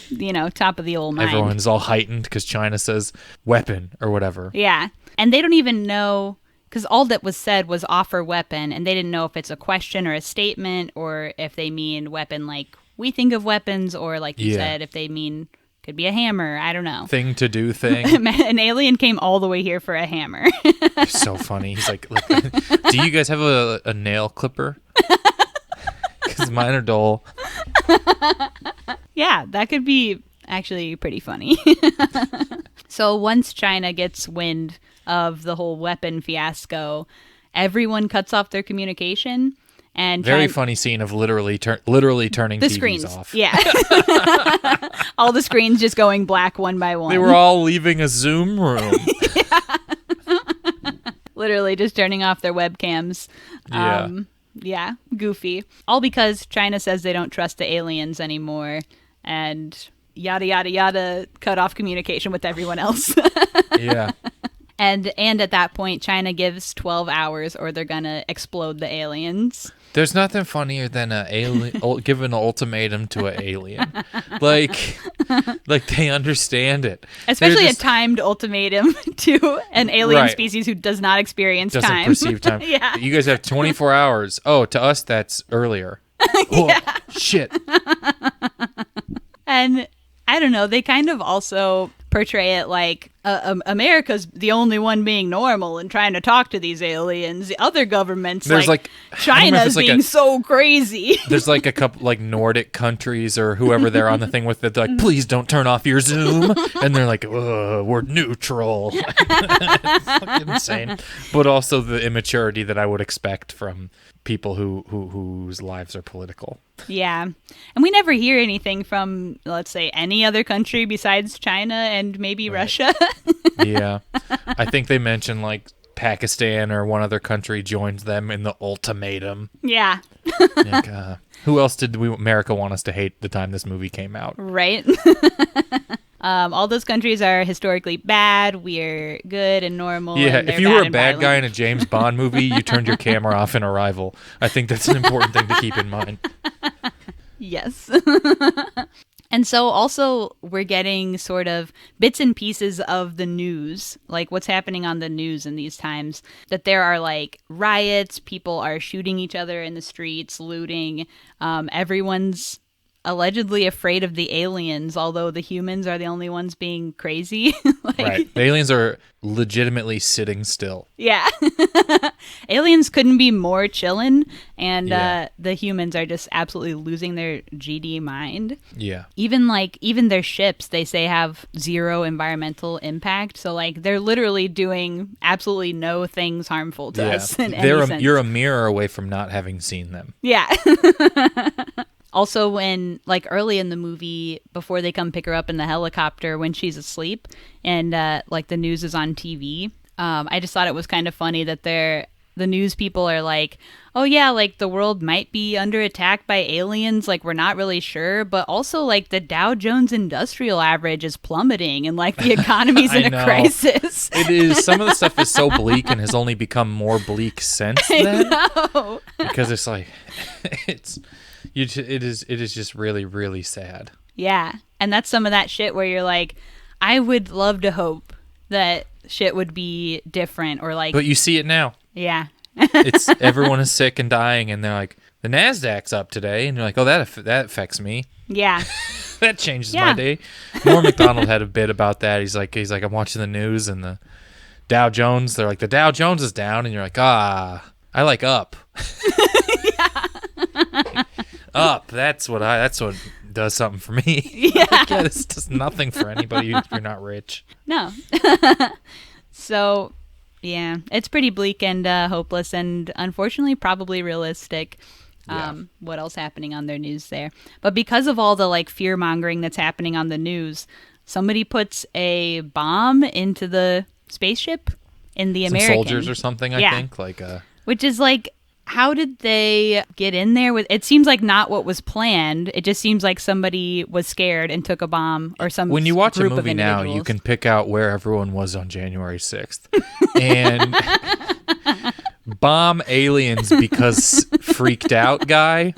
top of the old mind. Everyone's all heightened because China says weapon or whatever. Yeah, and they don't even know, because all that was said was offer weapon, and they didn't know if it's a question or a statement, or if they mean weapon like we think of weapons, or like you said, if they mean could be a hammer. I don't know. Thing to do thing. An alien came all the way here for a hammer. So funny. He's like, do you guys have a nail clipper? Because mine are dull. Yeah, that could be actually pretty funny. So once China gets wind of the whole weapon fiasco, everyone cuts off their communication. And very funny scene of literally turning the TVs screens off. Yeah. All the screens just going black one by one. They were all leaving a Zoom room. Literally just turning off their webcams. Yeah, goofy. All because China says they don't trust the aliens anymore, and yada, yada, yada, cut off communication with everyone else. Yeah. And at that point, China gives 12 hours or they're going to explode the aliens. There's nothing funnier than giving an ultimatum to an alien. Like they understand it. Especially a timed ultimatum to an alien species who does not experience doesn't time. perceive time. Yeah. You guys have 24 hours. Oh, to us, that's earlier. Oh, shit. And I don't know, they kind of also portray it like America's the only one being normal and trying to talk to these aliens. The other governments, China's being so crazy. There's like a couple like Nordic countries or whoever they're on the thing with, they're like, please don't turn off your Zoom. And they're like, we're neutral. It's fucking insane. But also the immaturity that I would expect from people whose lives are political. Yeah. And we never hear anything from, let's say, any other country besides China and maybe Russia. Yeah. I think they mentioned like Pakistan or one other country joins them in the ultimatum. Yeah. Like, who else did America want us to hate the time this movie came out? Right. All those countries are historically bad. We're good and normal. Yeah, and if you were a bad guy in a James Bond movie, you turned your camera off in Arrival. I think that's an important thing to keep in mind. Yes. And so also we're getting sort of bits and pieces of the news, like what's happening on the news in these times, that there are like riots, people are shooting each other in the streets, looting. Everyone's allegedly afraid of the aliens, although the humans are the only ones being crazy. Right. The aliens are legitimately sitting still. Yeah. Aliens couldn't be more chillin', and the humans are just absolutely losing their GD mind. Yeah. Even their ships, they say, have zero environmental impact. So like they're literally doing absolutely no things harmful to us in any sense. You're a mirror away from not having seen them. Yeah. Also, when, like, early in the movie, before they come pick her up in the helicopter when she's asleep and, like, the news is on TV, I just thought it was kind of funny that the news people are like, oh, yeah, like, the world might be under attack by aliens, like, we're not really sure, but also, like, the Dow Jones Industrial Average is plummeting and, like, the economy's in a crisis. It is. Some of the stuff is so bleak and has only become more bleak since then. I know. Because it's like, it is just really, really sad. Yeah. And that's some of that shit where you're like, I would love to hope that shit would be different or like. But you see it now. Yeah. It's everyone is sick and dying, and they're like, the Nasdaq's up today, and you're like, oh, that affects me. Yeah. That changes my day. Norm Macdonald had a bit about that. He's like, I'm watching the news, and the Dow Jones. They're like, the Dow Jones is down, and you're like, I like up. Up. That's what does something for me. Yeah. This does nothing for anybody if you're not rich. No. So, yeah, it's pretty bleak and hopeless and unfortunately probably realistic. What else happening on their news there? But because of all the like fear mongering that's happening on the news, somebody puts a bomb into the spaceship in the American. Soldiers or something, I think. Which is like, how did they get in there with it? Seems like not what was planned. It just seems like somebody was scared and took a bomb or some When you watch a group of movie now, individuals. you can pick out where everyone was on January 6th. And bomb aliens because freaked out guy,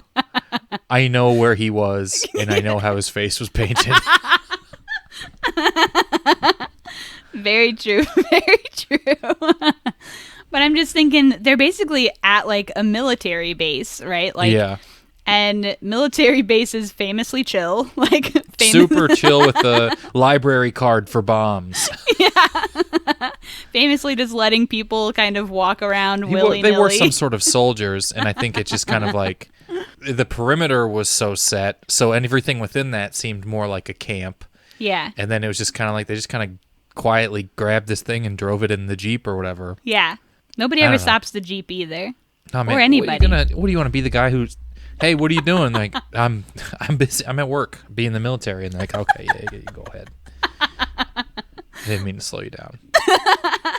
I know where he was and I know how his face was painted. Very true. Very true. But I'm just thinking they're basically at like a military base, right? Like, yeah. And military bases famously chill, like super chill with the library card for bombs. Yeah. Famously just letting people kind of walk around willy-nilly. They were some sort of soldiers, and I think it's just kind of like the perimeter was so set, so everything within that seemed more like a camp. Yeah. And then it was just kind of like they just kind of quietly grabbed this thing and drove it in the Jeep or whatever. Yeah. Nobody ever stops the Jeep either. Oh, man. Or anybody. What do you want to be the guy who's, hey, what are you doing? Like, I'm busy. I'm at work, be in the military. And they're like, okay, yeah, you go ahead. I didn't mean to slow you down.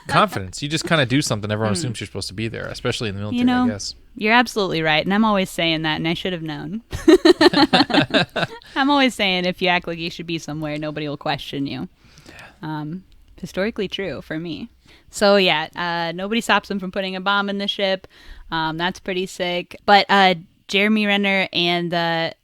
Confidence. You just kind of do something. Everyone assumes you're supposed to be there, especially in the military, I guess. You're absolutely right. And I'm always saying that, and I should have known. I'm always saying if you act like you should be somewhere, nobody will question you. Historically true for me. So, yeah, nobody stops them from putting a bomb in the ship. That's pretty sick. But Jeremy Renner and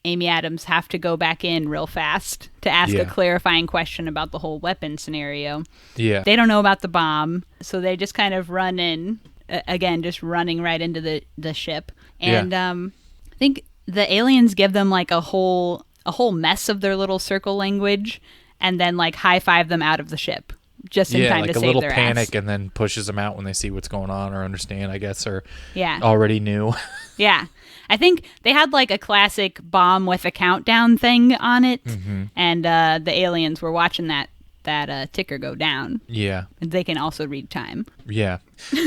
Amy Adams have to go back in real fast to ask a clarifying question about the whole weapon scenario. Yeah. They don't know about the bomb, so they just kind of run in, again, just running right into the ship. And I think the aliens give them like a whole mess of their little circle language and then like high-five them out of the ship. Just in time like to a save little their panic ass. And then pushes them out when they see what's going on or understand, I guess, or Yeah. already knew. Yeah. I think they had like a classic bomb with a countdown thing on it, and the aliens were watching that ticker go down. Yeah. They can also read time. Yeah.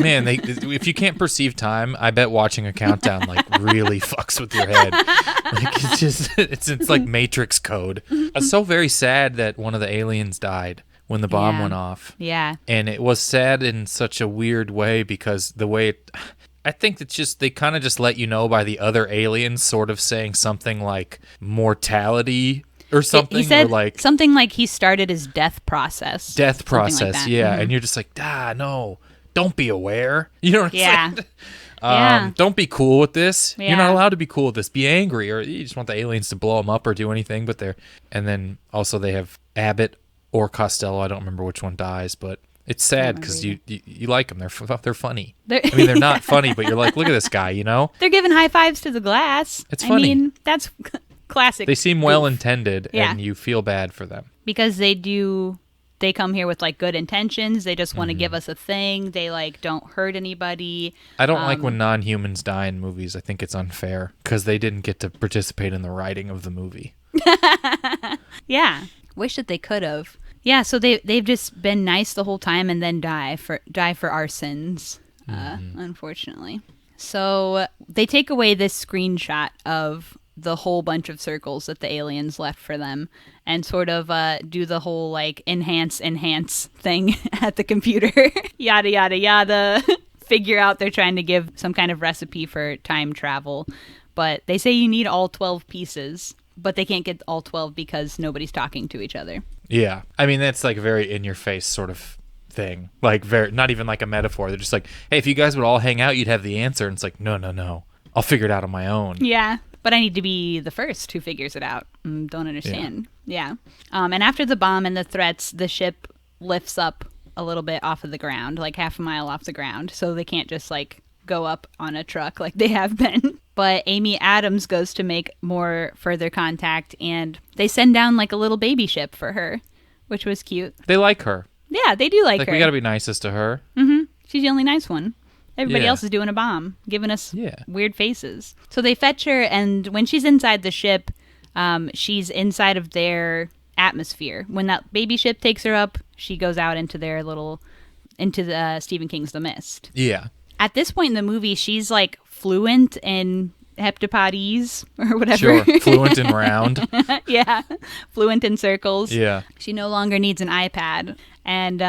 Man, if you can't perceive time, I bet watching a countdown like really fucks with your head. Like it's just it's like Matrix code. It's so very sad that one of the aliens died when the bomb went off. Yeah. And it was sad in such a weird way because the way I think it's just they kind of just let you know by the other aliens sort of saying something like mortality or something. He said or like something like he started his death process. Death process, like that. yeah. And you're just like, no, don't be aware. You know what I'm Yeah. saying? Yeah. Don't be cool with this. Yeah. You're not allowed to be cool with this. Be angry, or you just want the aliens to blow them up or do anything. But they're, and then also they have Abbott or Costello. I don't remember which one dies, but it's sad because you like them. They're funny. I mean, they're not funny, but you're like, look at this guy. You know, they're giving high fives to the glass. It's funny. I mean, that's classic. they seem well intended, Yeah. and you feel bad for them. Because they come here with like good intentions. They just want to give us a thing. They like don't hurt anybody. I don't like when non-humans die in movies. I think it's unfair because they didn't get to participate in the writing of the movie. Yeah. Wish that they could have. Yeah, so they've just been nice the whole time and then die for our sins, unfortunately. So they take away this screenshot of the whole bunch of circles that the aliens left for them and sort of do the whole like enhance thing at the computer. Yada, yada, yada. Figure out they're trying to give some kind of recipe for time travel. But they say you need all 12 pieces, but they can't get all 12 because nobody's talking to each other. Yeah. I mean, that's like a very in-your-face sort of thing. Like, not even like a metaphor. They're just like, hey, if you guys would all hang out, you'd have the answer. And it's like, no. I'll figure it out on my own. Yeah. But I need to be the first who figures it out. Don't understand. Yeah. And after the bomb and the threats, the ship lifts up a little bit off of the ground, like half a mile off the ground. So they can't just like go up on a truck like they have been. But Amy Adams goes to make more further contact, and they send down like a little baby ship for her, which was cute. They like her. Yeah, they do like her. We got to be nicest to her. Mm-hmm. She's the only nice one. Everybody Yeah. else is doing a bomb, giving us Yeah. weird faces. So they fetch her, and when she's inside the ship, she's inside of their atmosphere. When that baby ship takes her up, she goes out into the Stephen King's The Mist. Yeah. At this point in the movie, she's like fluent in heptapodes or whatever. Sure. Fluent and round. Yeah, fluent in circles. Yeah. She no longer needs an iPad. And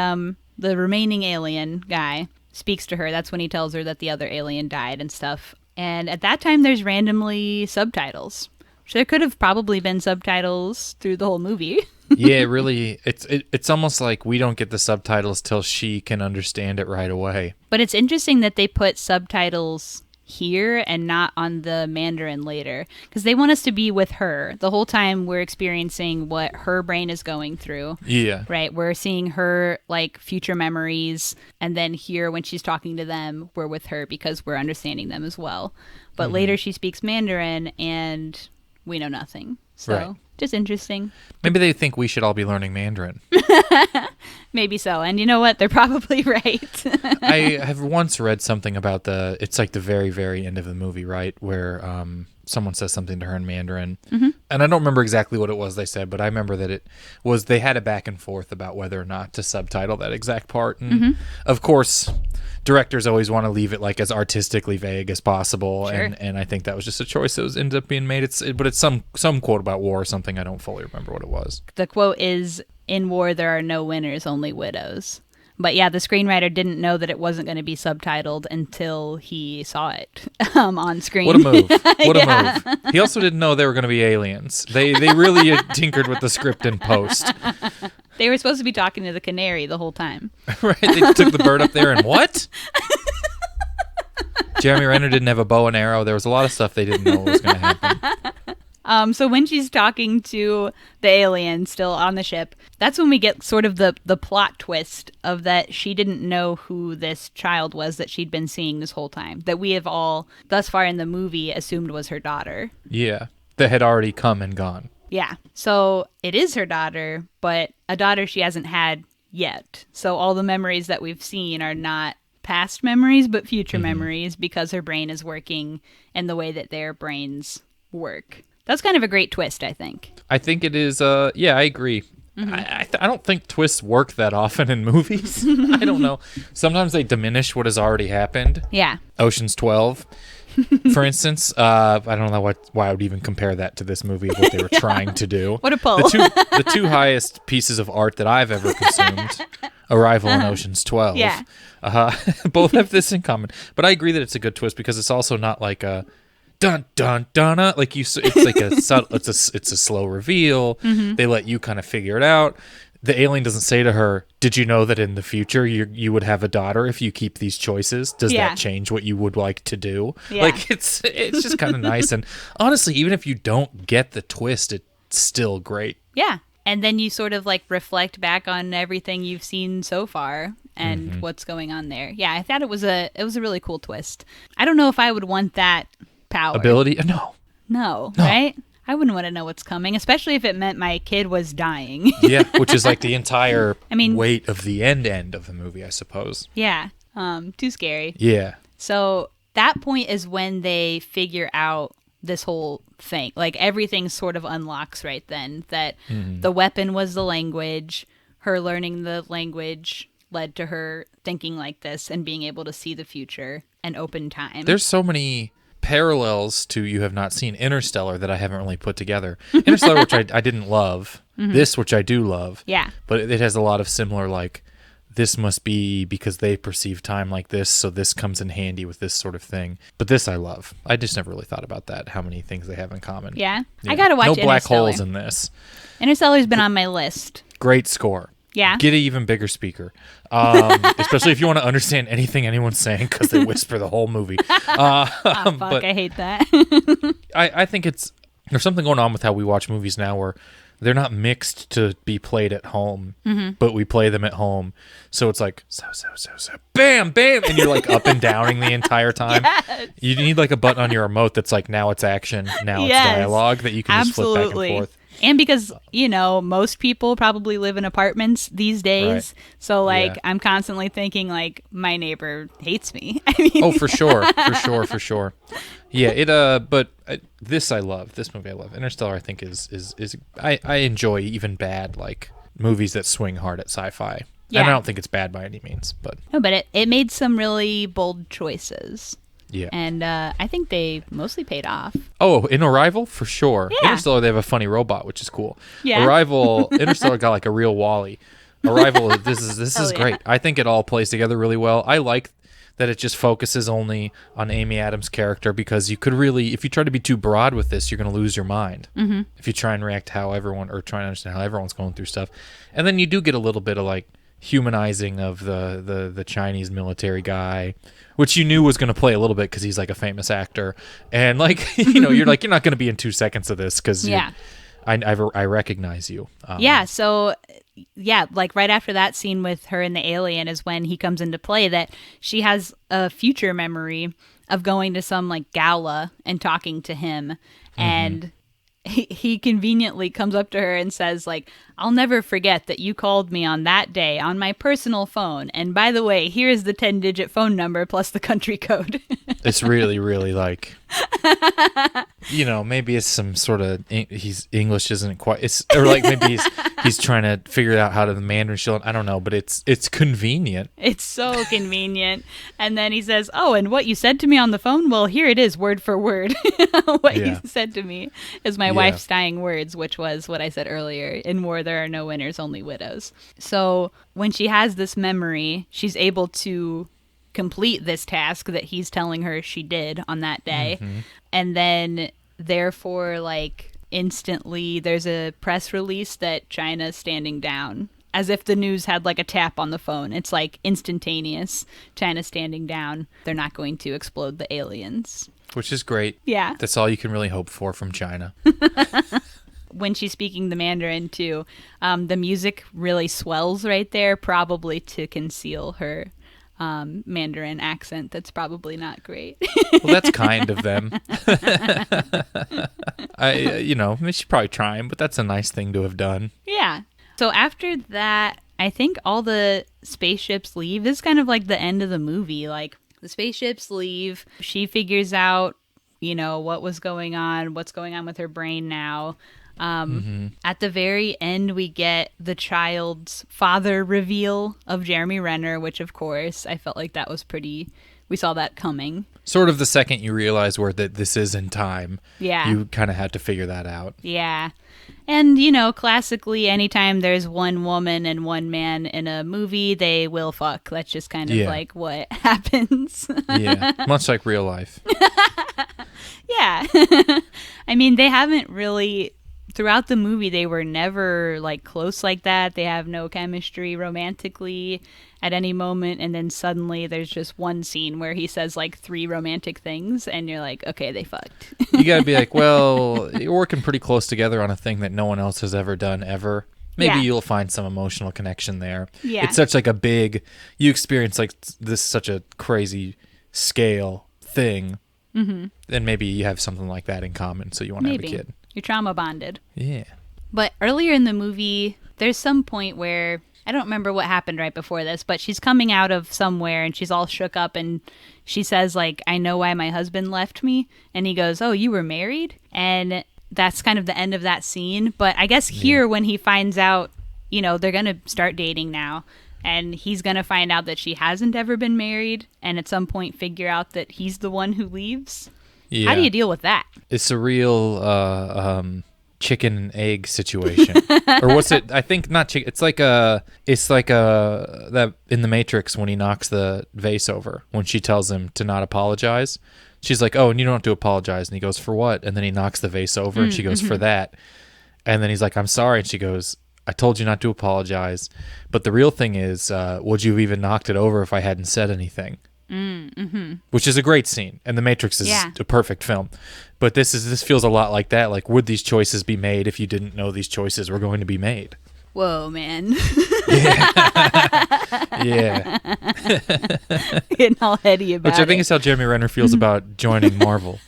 the remaining alien guy speaks to her. That's when he tells her that the other alien died and stuff. And at that time, there's randomly subtitles. So there could have probably been subtitles through the whole movie. Yeah, really. It's almost like we don't get the subtitles till she can understand it right away. But it's interesting that they put subtitles here and not on the Mandarin later, because they want us to be with her the whole time. We're experiencing what her brain is going through. Yeah. Right, we're seeing her like future memories, and then here when she's talking to them, we're with her because we're understanding them as well. But later she speaks Mandarin and we know nothing. So Right. Just interesting. Maybe they think we should all be learning Mandarin. Maybe so. And you know what? They're probably right. I have once read something about it's like the very, very end of the movie, right? Where someone says something to her in Mandarin. Mm-hmm. And I don't remember exactly what it was they said, but I remember that they had a back and forth about whether or not to subtitle that exact part. And of course, directors always want to leave it like as artistically vague as possible. Sure. And I think that was just a choice that ended up being made. But it's some quote about war or something. I don't fully remember what it was. The quote is, "In war, there are no winners, only widows." But yeah, the screenwriter didn't know that it wasn't going to be subtitled until he saw it on screen. What a move. What a move. He also didn't know they were going to be aliens. They really tinkered with the script in post. They were supposed to be talking to the canary the whole time. Right? They took the bird up there and what? Jeremy Renner didn't have a bow and arrow. There was a lot of stuff they didn't know was going to happen. So when she's talking to the alien still on the ship, that's when we get sort of the plot twist of that she didn't know who this child was that she'd been seeing this whole time, that we have all, thus far in the movie, assumed was her daughter. Yeah. That had already come and gone. Yeah. So it is her daughter, but a daughter she hasn't had yet. So all the memories that we've seen are not past memories, but future memories, because her brain is working in the way that their brains work. That's kind of a great twist, I think. I think it is. Yeah, I agree. I don't think twists work that often in movies. I don't know. Sometimes they diminish what has already happened. Yeah. Ocean's 12, for instance. I don't know why I would even compare that to this movie, what they were trying to do. What a pull. The two highest pieces of art that I've ever consumed, Arrival and Ocean's 12. Yeah. Both have this in common. But I agree that it's a good twist because it's also not like dun dun dun, like it's like a subtle, it's a slow reveal. They let you kind of figure it out. The alien doesn't say to her, "Did you know that in the future you would have a daughter if you keep these choices? Does that change what you would like to do?" Like it's just kind of nice. And honestly, even if you don't get the twist, it's still great. Yeah. And then you sort of like reflect back on everything you've seen so far and what's going on there. Yeah, I thought it was a really cool twist. I don't know if I would want that power. Ability? No. Right? I wouldn't want to know what's coming, especially if it meant my kid was dying. Yeah, which is like the entire weight of the end of the movie, I suppose. Yeah. Too scary. Yeah. So that point is when they figure out this whole thing. Like everything sort of unlocks right then. That the weapon was the language. Her learning the language led to her thinking like this and being able to see the future and open time. There's so many parallels to You Have Not Seen Interstellar that I haven't really put together. Interstellar, which I didn't love. This, which I do love. Yeah. But it has a lot of similar, like, this must be because they perceive time like this, so this comes in handy with this sort of thing. But this I love. I just never really thought about that, how many things they have in common. Yeah. I gotta watch Interstellar. No black holes in this. Interstellar's been on my list. Great score. Yeah. Get an even bigger speaker. Especially if you want to understand anything anyone's saying, because they whisper the whole movie. Fuck, I hate that. I think there's something going on with how we watch movies now where they're not mixed to be played at home, but we play them at home. So it's like, so, bam, bam, and you're like up and downing the entire time. Yes. You need like a button on your remote that's like, now it's action, now it's dialogue, that you can just flip back and forth. And because, most people probably live in apartments these days. Right. So, I'm constantly thinking, my neighbor hates me. Oh, for sure. Yeah, this I love. This movie I love. Interstellar, I think, is I enjoy even bad, movies that swing hard at sci-fi. Yeah. And I don't think it's bad by any means. But no, but it made some really bold choices. Yeah. And I think they mostly paid off. Oh, in Arrival? For sure. Yeah. Interstellar, they have a funny robot, which is cool. Yeah. Arrival, Interstellar got like a real Wall-E. Arrival, this is great. I think it all plays together really well. I like that it just focuses only on Amy Adams' character, because you could really, if you try to be too broad with this, you're going to lose your mind. Mm-hmm. If you try and react how everyone, or try and understand how everyone's going through stuff. And then you do get a little bit of humanizing of the Chinese military guy, which you knew was going to play a little bit because he's like a famous actor, and you're like, you're not going to be in 2 seconds of this because I recognize you. So right after that scene with her and the alien is when he comes into play, that she has a future memory of going to some gala and talking to him, and he conveniently comes up to her and says, I'll never forget that you called me on that day on my personal phone. And by the way, here's the 10-digit phone number plus the country code. It's really, really maybe it's some sort of, his English isn't quite, or maybe he's trying to figure out how to the Mandarin show. I don't know, but it's convenient. It's so convenient. And then he says, oh, and what you said to me on the phone? Well, here it is, word for word. What you said to me is my wife's dying words, which was what I said earlier. In war, there are no winners, only widows. So when she has this memory, she's able to complete this task that he's telling her she did on that day. Mm-hmm. And then, therefore, instantly, there's a press release that China's standing down. As if the news had a tap on the phone. It's instantaneous. China standing down. They're not going to explode the aliens. Which is great. Yeah. That's all you can really hope for from China. When she's speaking the Mandarin, too, the music really swells right there, probably to conceal her Mandarin accent. That's probably not great. Well, that's kind of them. She's probably trying, but that's a nice thing to have done. Yeah. So after that, I think all the spaceships leave. This is kind of the end of the movie. The spaceships leave. She figures out, what's going on with her brain now. At the very end, we get the child's father reveal of Jeremy Renner, which, of course, I felt like that was pretty we saw that coming. Sort of the second you realize that this is in time, Yeah. you kind of had to figure that out. Yeah. And, you know, classically, anytime there's one woman and one man in a movie, they will fuck. That's just kind of like what happens. Yeah, much like real life. Yeah. I mean, they haven't really, throughout the movie, they were never like close like that. They have no chemistry romantically at any moment. And then suddenly there's just one scene where he says like 3 romantic things and you're like, okay, they fucked. You got to be like, well, you're working pretty close together on a thing that no one else has ever done ever. Maybe you'll find some emotional connection there. Yeah. It's such like a big, you experience like this such a crazy scale thing. Mm-hmm. Then maybe you have something like that in common, so you want to have a kid. You're trauma bonded. Yeah. But earlier in the movie, there's some point where, I don't remember what happened right before this, but she's coming out of somewhere and she's all shook up and she says like, I know why my husband left me. And he goes, oh, you were married? And that's kind of the end of that scene. But I guess here when he finds out, you know, they're going to start dating now. And he's going to find out that she hasn't ever been married and at some point figure out that he's the one who leaves. Yeah. How do you deal with that? It's a real chicken and egg situation. Or what's it? I think not chicken. It's like that in the Matrix when he knocks the vase over, when she tells him to not apologize. She's like, oh, and you don't have to apologize. And he goes, for what? And then he knocks the vase over and she goes, for that. And then he's like, I'm sorry. And she goes, I told you not to apologize. But the real thing is, would you have even knocked it over if I hadn't said anything? Which is a great scene. And The Matrix is a perfect film. But this feels a lot like that. Like, would these choices be made if you didn't know these choices were going to be made? Whoa, man. Yeah. Getting all heady about it. Which I think is how Jeremy Renner feels about joining Marvel.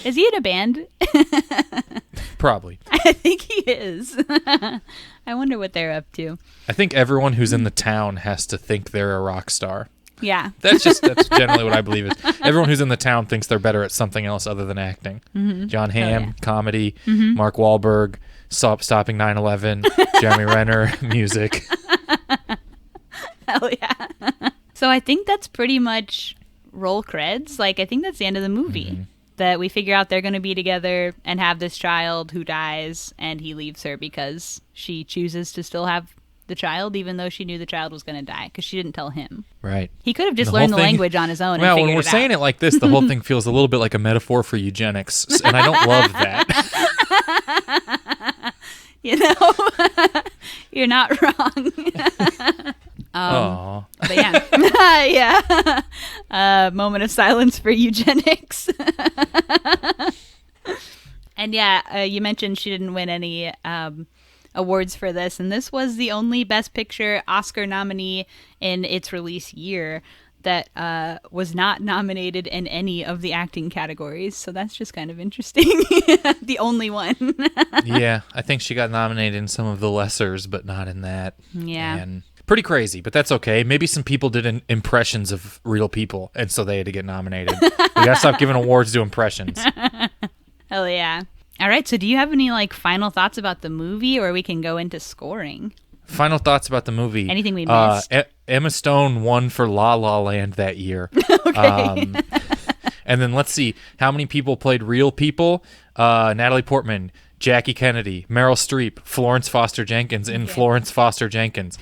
Is he in a band? Probably. I think he is. I wonder what they're up to. I think everyone who's in the town has to think they're a rock star. Yeah. That's generally what I believe is. Everyone who's in the town thinks they're better at something else other than acting. Mm-hmm. John Hamm, comedy. Mm-hmm. Mark Wahlberg, stopping 9/11. Jeremy Renner, music. Hell yeah. So I think that's pretty much roll creds. Like, I think that's the end of the movie. Mm-hmm. That we figure out they're going to be together and have this child who dies, and he leaves her because she chooses to still have the child, even though she knew the child was going to die, because she didn't tell him. Right. He could have just learned the language on his own. Well, and when we're saying it like this, the whole thing feels a little bit like a metaphor for eugenics, and I don't love that. You know, you're not wrong. But yeah, moment of silence for eugenics. And you mentioned she didn't win any awards for this, and this was the only Best Picture Oscar nominee in its release year that was not nominated in any of the acting categories. So that's just kind of interesting. The only one. Yeah, I think she got nominated in some of the lessers, but not in that. Yeah. And pretty crazy, but that's okay. Maybe some people did impressions of real people, and so they had to get nominated. We gotta stop giving awards to impressions. Hell yeah. All right, so do you have any final thoughts about the movie, or we can go into scoring? Final thoughts about the movie. Anything we missed? Emma Stone won for La La Land that year. Okay. And then let's see, how many people played real people? Natalie Portman, Jackie Kennedy, Meryl Streep, Florence Foster Jenkins in Florence Foster Jenkins.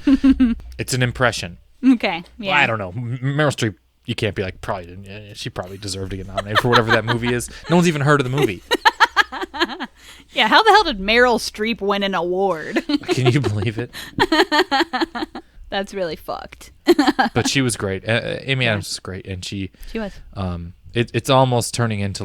It's an impression. Okay, yeah. Well, I don't know. Meryl Streep, you can't be like, probably didn't. She probably deserved to get nominated for whatever that movie is. No one's even heard of the movie. Yeah, how the hell did Meryl Streep win an award? Can you believe it? That's really fucked. But she was great. Amy Adams was great, and she was. It's almost turning into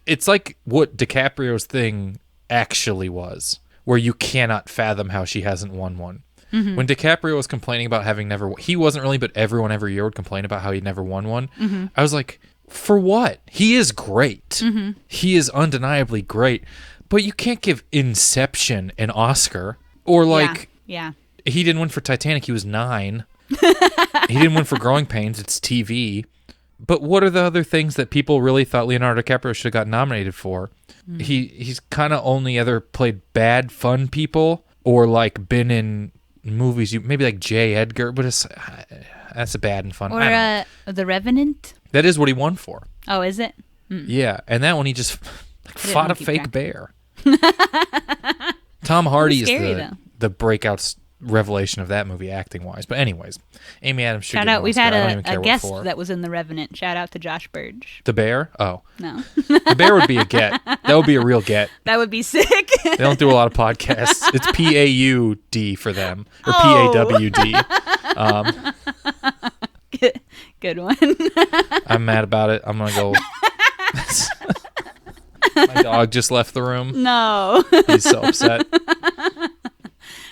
it's like what DiCaprio's thing actually was, where you cannot fathom how she hasn't won one. Mm-hmm. When DiCaprio was complaining about having never, he wasn't really, but everyone every year would complain about how he never won one. Mm-hmm. I was like, for what? He is great. Mm-hmm. He is undeniably great, but you can't give Inception an Oscar or yeah. He didn't win for Titanic. He was 9. He didn't win for Growing Pains. It's TV. But what are the other things that people really thought Leonardo DiCaprio should have got nominated for? He's kind of only either played bad, fun people or been in movies. Maybe like J. Edgar, but that's a bad and fun. Or The Revenant. That is what he won for. Oh, is it? Yeah, and that one he just fought a fake track. bear. Tom Hardy is scary, the breakout revelation of that movie acting wise. But anyways, Amy Adams should Shout get an out. We've Oscar. had I don't even care a what guest for. that was in The Revenant. Shout out to Josh Burge. The bear? Oh, No. the bear would be a get. That would be a real get. That would be sick. They don't do a lot of podcasts. It's PAUD for them, or PAWD. Good one. I'm mad about it. I'm gonna go. My dog just left the room. No. He's so upset.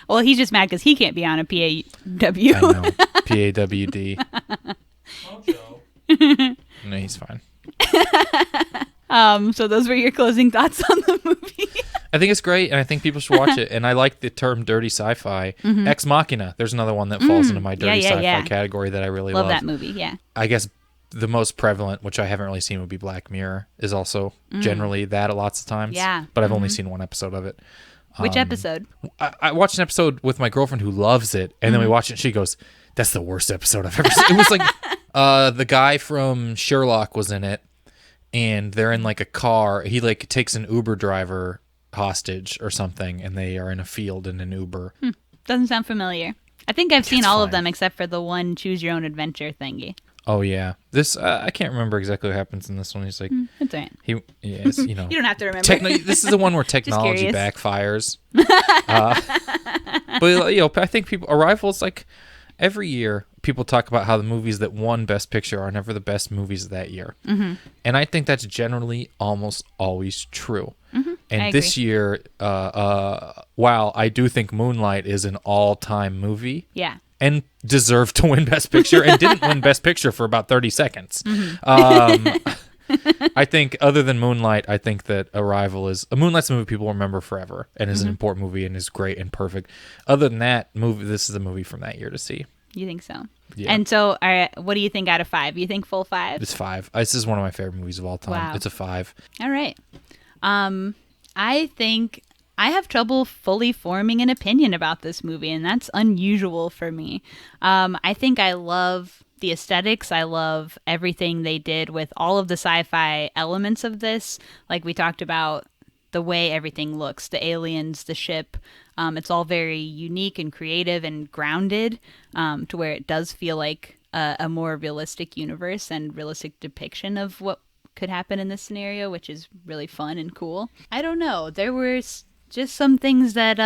Well, he's just mad because he can't be on a PAW. I know. PAWD. No, he's fine. So those were your closing thoughts on the movie. I think it's great, and I think people should watch it. And I like the term dirty sci-fi. Ex Machina. There's another one that falls into my dirty sci-fi category that I really love. Love that movie, yeah. I guess the most prevalent, which I haven't really seen, would be Black Mirror, is also generally that lots of times. Yeah. But I've only seen one episode of it. Which episode? I watched an episode with my girlfriend who loves it, and then we watched it, and she goes, that's the worst episode I've ever seen. It was like the guy from Sherlock was in it, and they're in like a car. He like takes an Uber driver hostage or something, and they are in a field in an Uber. Doesn't sound familiar. I think I've seen all of fine. them except for the one choose your own adventure thingy. Oh yeah, this I can't remember exactly what happens in this one. He's like That's all right. it's, you know. You don't have to remember. This is the one where technology curious. backfires. But you know, I think Arrival's like every year people talk about how the movies that won Best Picture are never the best movies of that year, and I think that's generally almost always true. And this year, while I do think Moonlight is an all-time movie, Yeah. and deserved to win Best Picture and didn't win Best Picture for about 30 seconds. I think other than Moonlight, I think that Arrival is Moonlight's a movie people remember forever and is an important movie and is great and perfect. Other than that movie, this is the movie from that year to see. You think so? Yeah. And so, what do you think out of 5? You think full 5? It's 5. This is one of my favorite movies of all time. Wow. It's a 5. All right. I think I have trouble fully forming an opinion about this movie, and that's unusual for me. I think I love the aesthetics. I love everything they did with all of the sci-fi elements of this. Like we talked about, the way everything looks, the aliens, the ship. It's all very unique and creative and grounded, to where it does feel like a more realistic universe and realistic depiction of what could happen in this scenario, which is really fun and cool. I don't know. There were just some things that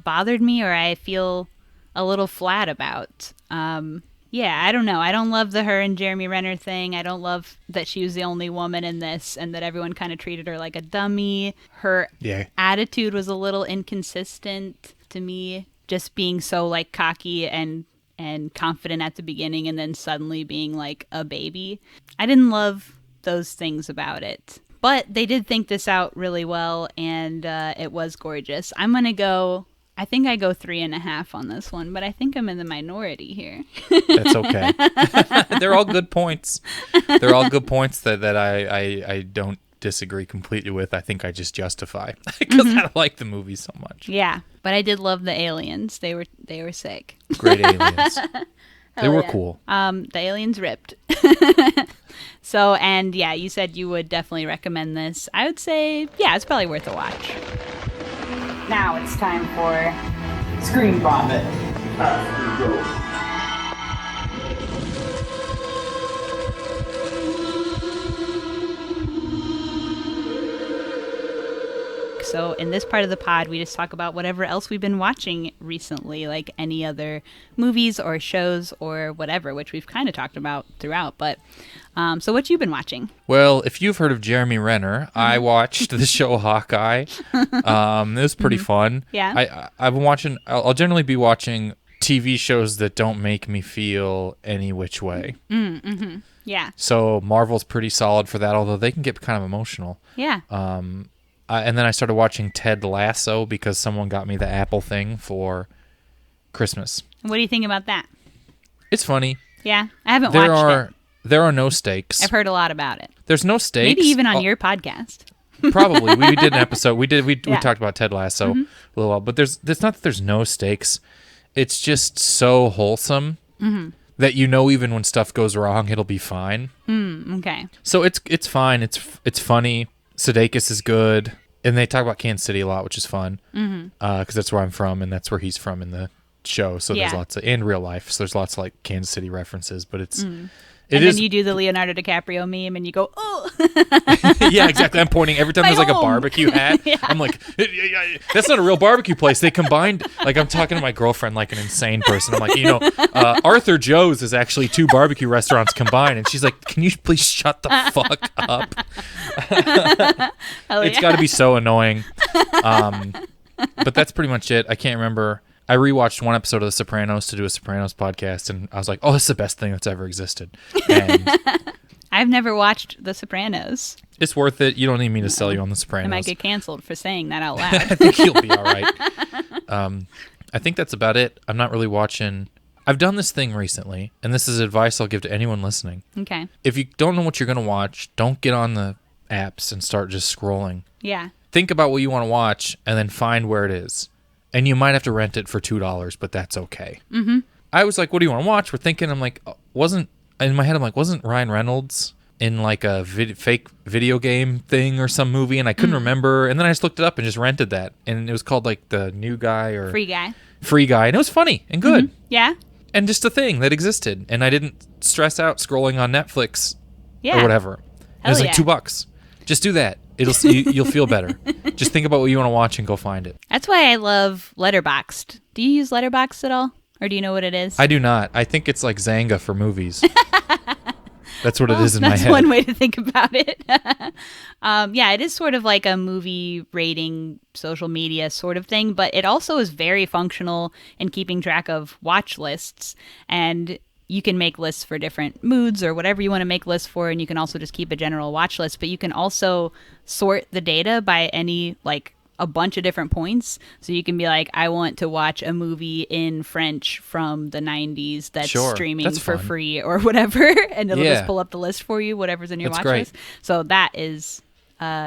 bothered me or I feel a little flat about. Yeah, I don't know. I don't love the her and Jeremy Renner thing. I don't love that she was the only woman in this and that everyone kind of treated her like a dummy. Her attitude was a little inconsistent to me, just being so like cocky and confident at the beginning and then suddenly being like a baby. I didn't love those things about it. But they did think this out really well, and it was gorgeous. I'm going to go, I think I go 3.5 on this one, but I think I'm in the minority here. That's okay. They're all good points. They're all good points that I don't disagree completely with. I think I just justify because I like the movie so much. Yeah, but I did love the aliens. They were sick. Great aliens. They were cool. The aliens ripped. So, and yeah, you said you would definitely recommend this. I would say, yeah, it's probably worth a watch. Now it's time for ScreenVomit. So in this part of the pod, we just talk about whatever else we've been watching recently, like any other movies or shows or whatever, which we've kind of talked about throughout. But so what you been watching? Well, if you've heard of Jeremy Renner, I watched the show Hawkeye. It was pretty fun. Yeah. I've been watching. I'll generally be watching TV shows that don't make me feel any which way. Yeah. So Marvel's pretty solid for that, although they can get kind of emotional. Yeah. And then I started watching Ted Lasso because someone got me the Apple thing for Christmas. What do you think about that? It's funny. Yeah. I haven't watched it. There are no stakes. I've heard a lot about it. There's no stakes. Maybe even on your podcast. Probably. We did an episode. We talked about Ted Lasso a little while, but it's not that there's no stakes. it's just so wholesome that even when stuff goes wrong, it'll be fine. Okay. So it's fine. It's funny. Sudeikis is good, and they talk about Kansas City a lot, which is fun because that's where I'm from, and that's where he's from in the show. So there's lots of in real life. So there's lots of like Kansas City references, but it's. And then you do the Leonardo DiCaprio meme and you go, oh. Yeah, exactly. I'm pointing every time there's like a barbecue hat. I'm like, that's not a real barbecue place. They combined, like I'm talking to my girlfriend like an insane person. I'm like, Arthur Joe's is actually 2 barbecue restaurants combined. And she's like, can you please shut the fuck up? It's got to be so annoying. But that's pretty much it. I can't remember. I rewatched one episode of The Sopranos to do a Sopranos podcast, and I was like, oh, this is the best thing that's ever existed. And I've never watched The Sopranos. It's worth it. You don't need me to sell you on The Sopranos. I might get canceled for saying that out loud. I think you'll be all right. I think that's about it. I'm not really watching. I've done this thing recently, and this is advice I'll give to anyone listening. Okay. If you don't know what you're going to watch, don't get on the apps and start just scrolling. Yeah. Think about what you want to watch, and then find where it is. And you might have to rent it for $2, but that's okay. Mm-hmm. I was like, what do you want to watch? We're thinking, I'm like, wasn't Ryan Reynolds in like a fake video game thing or some movie? And I couldn't remember. And then I just looked it up and just rented that. And it was called like The New Guy or Free Guy. And it was funny and good. Mm-hmm. Yeah. And just a thing that existed. And I didn't stress out scrolling on Netflix or whatever. It was like $2. Just do that. You'll feel better. Just think about what you want to watch and go find it. That's why I love Letterboxd. Do you use Letterboxd at all? Or do you know what it is? I do not. I think it's like Zanga for movies. That's what it is in my head. That's one way to think about it. It is sort of like a movie rating social media sort of thing, but it also is very functional in keeping track of watch lists. And you can make lists for different moods or whatever you want to make lists for, and you can also just keep a general watch list, but you can also sort the data by a bunch of different points. So you can be like, I want to watch a movie in French from the 90s that's streaming for free or whatever, and it'll just pull up the list for you, whatever's in your watch list. So that is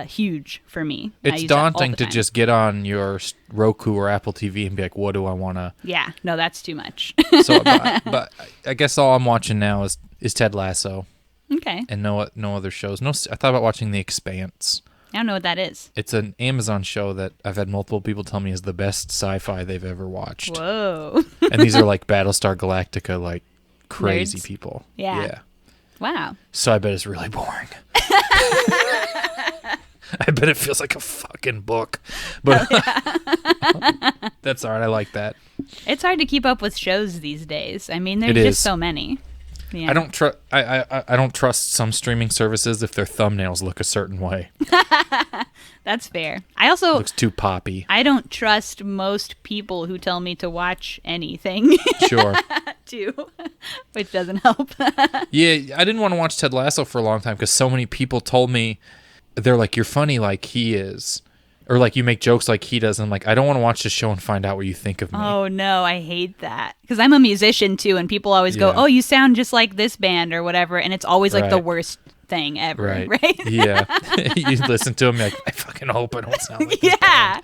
huge for me. It's daunting to just get on your Roku or Apple TV and be like, what do I want to... Yeah, no, that's too much. but I guess all I'm watching now is Ted Lasso. Okay. And no other shows. I thought about watching The Expanse. I don't know what that is. It's an Amazon show that I've had multiple people tell me is the best sci-fi they've ever watched. Whoa. And these are like Battlestar Galactica, like crazy Nerds. people. Yeah. Wow. So I bet it's really boring. I bet it feels like a fucking book. But that's all right. I like that. It's hard to keep up with shows these days. I mean, there's just so many. Yeah. I don't trust some streaming services if their thumbnails look a certain way. That's fair. I also looks too poppy. I don't trust most people who tell me to watch anything. Sure. Too, which doesn't help. Yeah, I didn't want to watch Ted Lasso for a long time because so many people told me, they're like, you're funny like he is. Or like you make jokes like he does. And I'm like, I don't want to watch the show and find out what you think of me. Oh, no, I hate that. Because I'm a musician, too, and people always go, oh, you sound just like this band or whatever. And it's always like the worst thing ever, right? Yeah. You listen to them, you're like, I fucking hope I don't sound like this band.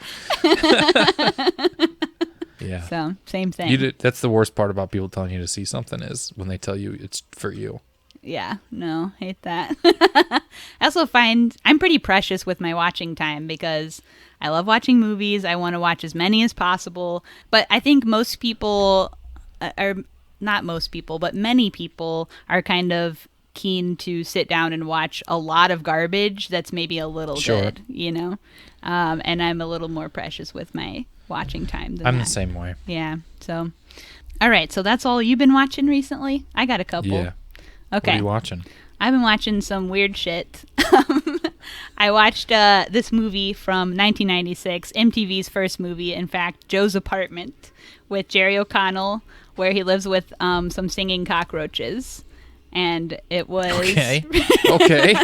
Yeah. So, same thing. That's the worst part about people telling you to see something is when they tell you it's for you. Yeah, no, hate that. I also find I'm pretty precious with my watching time because I love watching movies. I want to watch as many as possible. But I think most people, or not most people, but many people are kind of keen to sit down and watch a lot of garbage that's maybe a little good, you know? And I'm a little more precious with my watching time than I'm that. the same way. Yeah, so. All right, so that's all you've been watching recently? I got a couple. Yeah. Okay. What are you watching? I've been watching some weird shit. I watched this movie from 1996, MTV's first movie, in fact, Joe's Apartment, with Jerry O'Connell, where he lives with some singing cockroaches. And it was... Okay.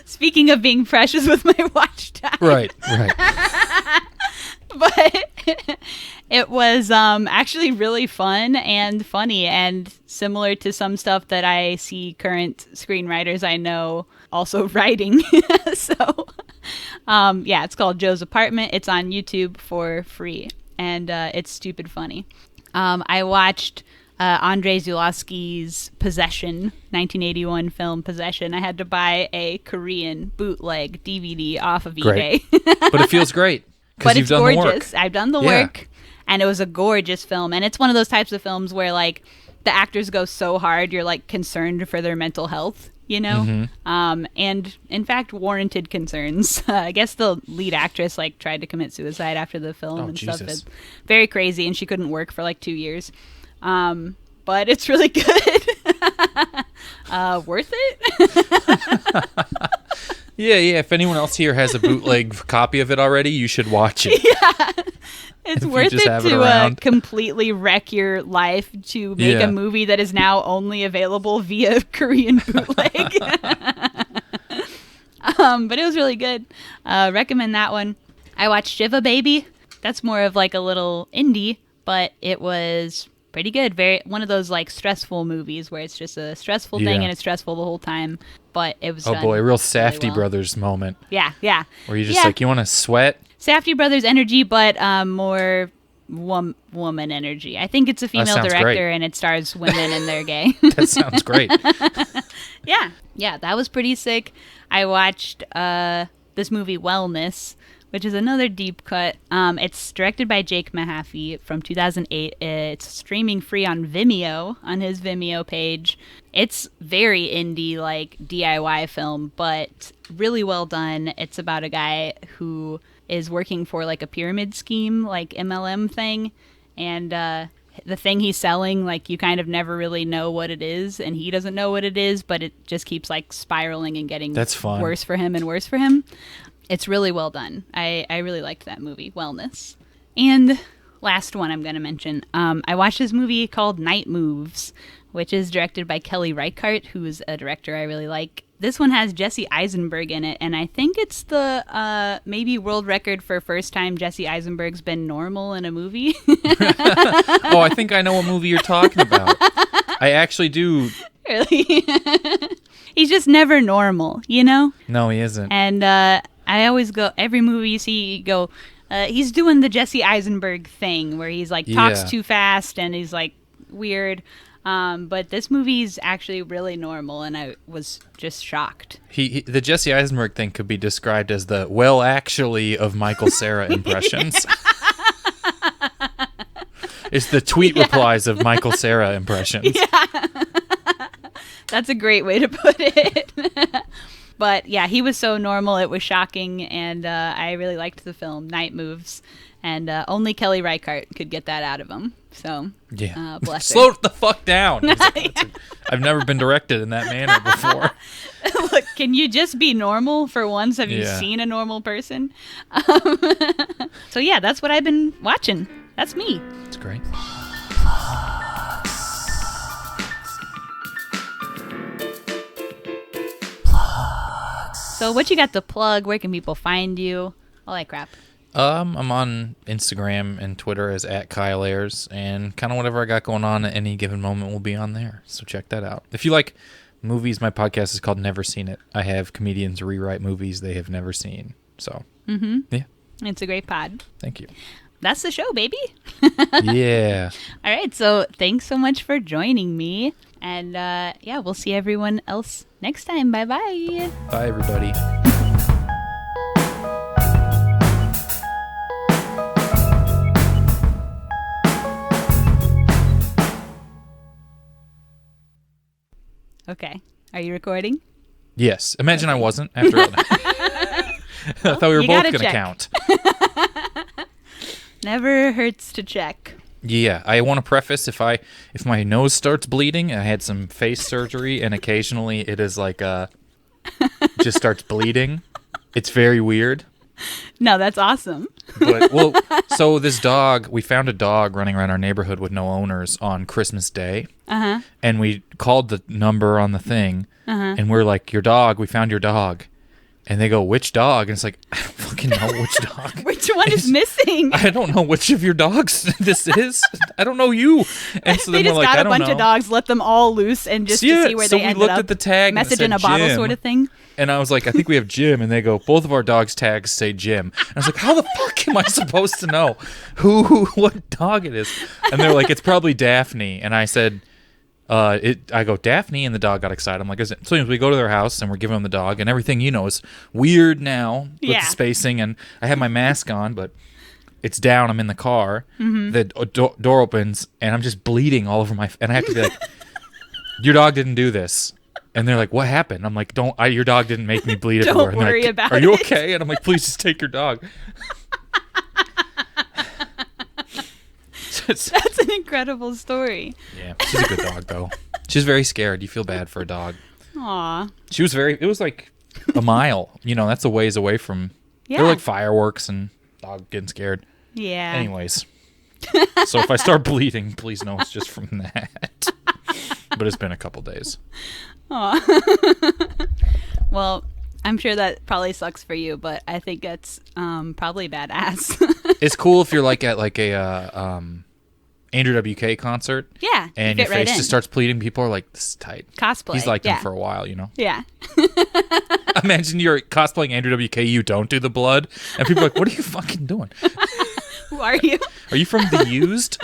Speaking of being precious with my watch time. Right. But it was actually really fun and funny and similar to some stuff that I see current screenwriters I know also writing. So, it's called Joe's Apartment. It's on YouTube for free, and it's stupid funny. I watched Andrei Zulawski's Possession, 1981 film Possession. I had to buy a Korean bootleg DVD off of eBay. But it feels great. But you've it's done gorgeous. The work. I've done the work, and it was a gorgeous film. And it's one of those types of films where, like, the actors go so hard, you're, like, concerned for their mental health, you know? And, in fact, warranted concerns. I guess the lead actress, like, tried to commit suicide after the film stuff. It's very crazy, and she couldn't work for, like, 2 years. But it's really good. Worth it? Yeah. If anyone else here has a bootleg copy of it already, you should watch it. Yeah. It's worth it to completely wreck your life to make a movie that is now only available via Korean bootleg. But it was really good. Recommend that one. I watched Shiva Baby. That's more of like a little indie, but it was pretty good. Very one of those like stressful movies where it's just a stressful thing and it's stressful the whole time. But it was a real Safdie really well. Brothers moment. Yeah. Where you just like, you want to sweat? Safdie Brothers energy, but more woman energy. I think it's a female director great. And it stars women and they're gay. That sounds great. Yeah, that was pretty sick. I watched this movie Wellness, which is another deep cut. It's directed by Jake Mahaffy from 2008. It's streaming free on Vimeo, on his Vimeo page. It's very indie, like DIY film, but really well done. It's about a guy who is working for like a pyramid scheme, like MLM thing, and the thing he's selling, like you kind of never really know what it is, and he doesn't know what it is, but it just keeps like spiraling and getting worse for him and worse for him. It's really well done. I really liked that movie, Wellness. And last one I'm going to mention, I watched this movie called Night Moves, which is directed by Kelly Reichardt, who is a director I really like. This one has Jesse Eisenberg in it, and I think it's the maybe world record for first time Jesse Eisenberg's been normal in a movie. Oh, I think I know what movie you're talking about. I actually do. Really? He's just never normal, you know? No, he isn't. And I always go, every movie you see, you go, he's doing the Jesse Eisenberg thing where he's like talks too fast and he's like weird. But this movie's actually really normal, and I was just shocked. The Jesse Eisenberg thing could be described as the well actually of Michael Cera impressions. It's the tweet replies of Michael Cera impressions. Yeah. That's a great way to put it. But yeah, he was so normal, it was shocking, and I really liked the film, Night Moves. And only Kelly Reichardt could get that out of him. So, bless Slow the fuck down. I've never been directed in that manner before. Look, can you just be normal for once? Have you seen a normal person? So yeah, that's what I've been watching. That's me. That's great. So what you got to plug? Where can people find you? All that crap. I'm on Instagram and Twitter as @Kyle Ayers, and kind of whatever I got going on at any given moment will be on there. So check that out. If you like movies, my podcast is called Never Seen It. I have comedians rewrite movies they have never seen. So, yeah. It's a great pod. Thank you. That's the show, baby. Yeah. All right. So thanks so much for joining me. And we'll see everyone else next time. Bye-bye. Bye, everybody. Okay. Are you recording? Yes. Imagine I wasn't after all that. I thought we were both going to count. Never hurts to check. Yeah, I want to preface if my nose starts bleeding, I had some face surgery, and occasionally it is like just starts bleeding. It's very weird. No, that's awesome. But so this dog, we found a dog running around our neighborhood with no owners on Christmas Day. Uh-huh. And we called the number on the thing, and we're like, "Your dog, we found your dog." And they go, which dog? And it's like, I don't fucking know which dog. Which one is missing? I don't know which of your dogs this is. I don't know you. And so They then just we're like, got I a don't bunch know. of dogs, let them all loose, and just to see where so they we ended looked up. at the tag. And it Message said in a bottle Jim. sort of thing. And I was like, I think we have Jim. And they go, both of our dogs' tags say Jim. And I was like, how the fuck am I supposed to know what dog it is? And they're like, it's probably Daphne. And I said, I go, Daphne, and the dog got excited. I'm like, is it? So we go to their house and we're giving them the dog, and everything, is weird now with the spacing. And I have my mask on, but it's down. I'm in the car. Mm-hmm. The door opens, and I'm just bleeding all over and I have to be like, your dog didn't do this. And they're like, what happened? I'm like, your dog didn't make me bleed everywhere. Don't worry like, about Are you it. okay? And I'm like, please just take your dog. That's an incredible story. Yeah, she's a good dog, though. She's very scared. You feel bad for a dog. Aw. She was it was like a mile. That's a ways away from. Yeah. They're like fireworks and dog getting scared. Yeah. Anyways. So if I start bleeding, please know it's just from that. But it's been a couple days. Aw. Well, I'm sure that probably sucks for you, but I think that's probably badass. It's cool if you're like at like a Andrew WK concert. Yeah. And your face just starts bleeding. People are like, this is tight. Cosplay. He's liked him for a while, Yeah. Imagine you're cosplaying Andrew WK, you don't do the blood. And people are like, what are you fucking doing? Who are you? Are you from The Used?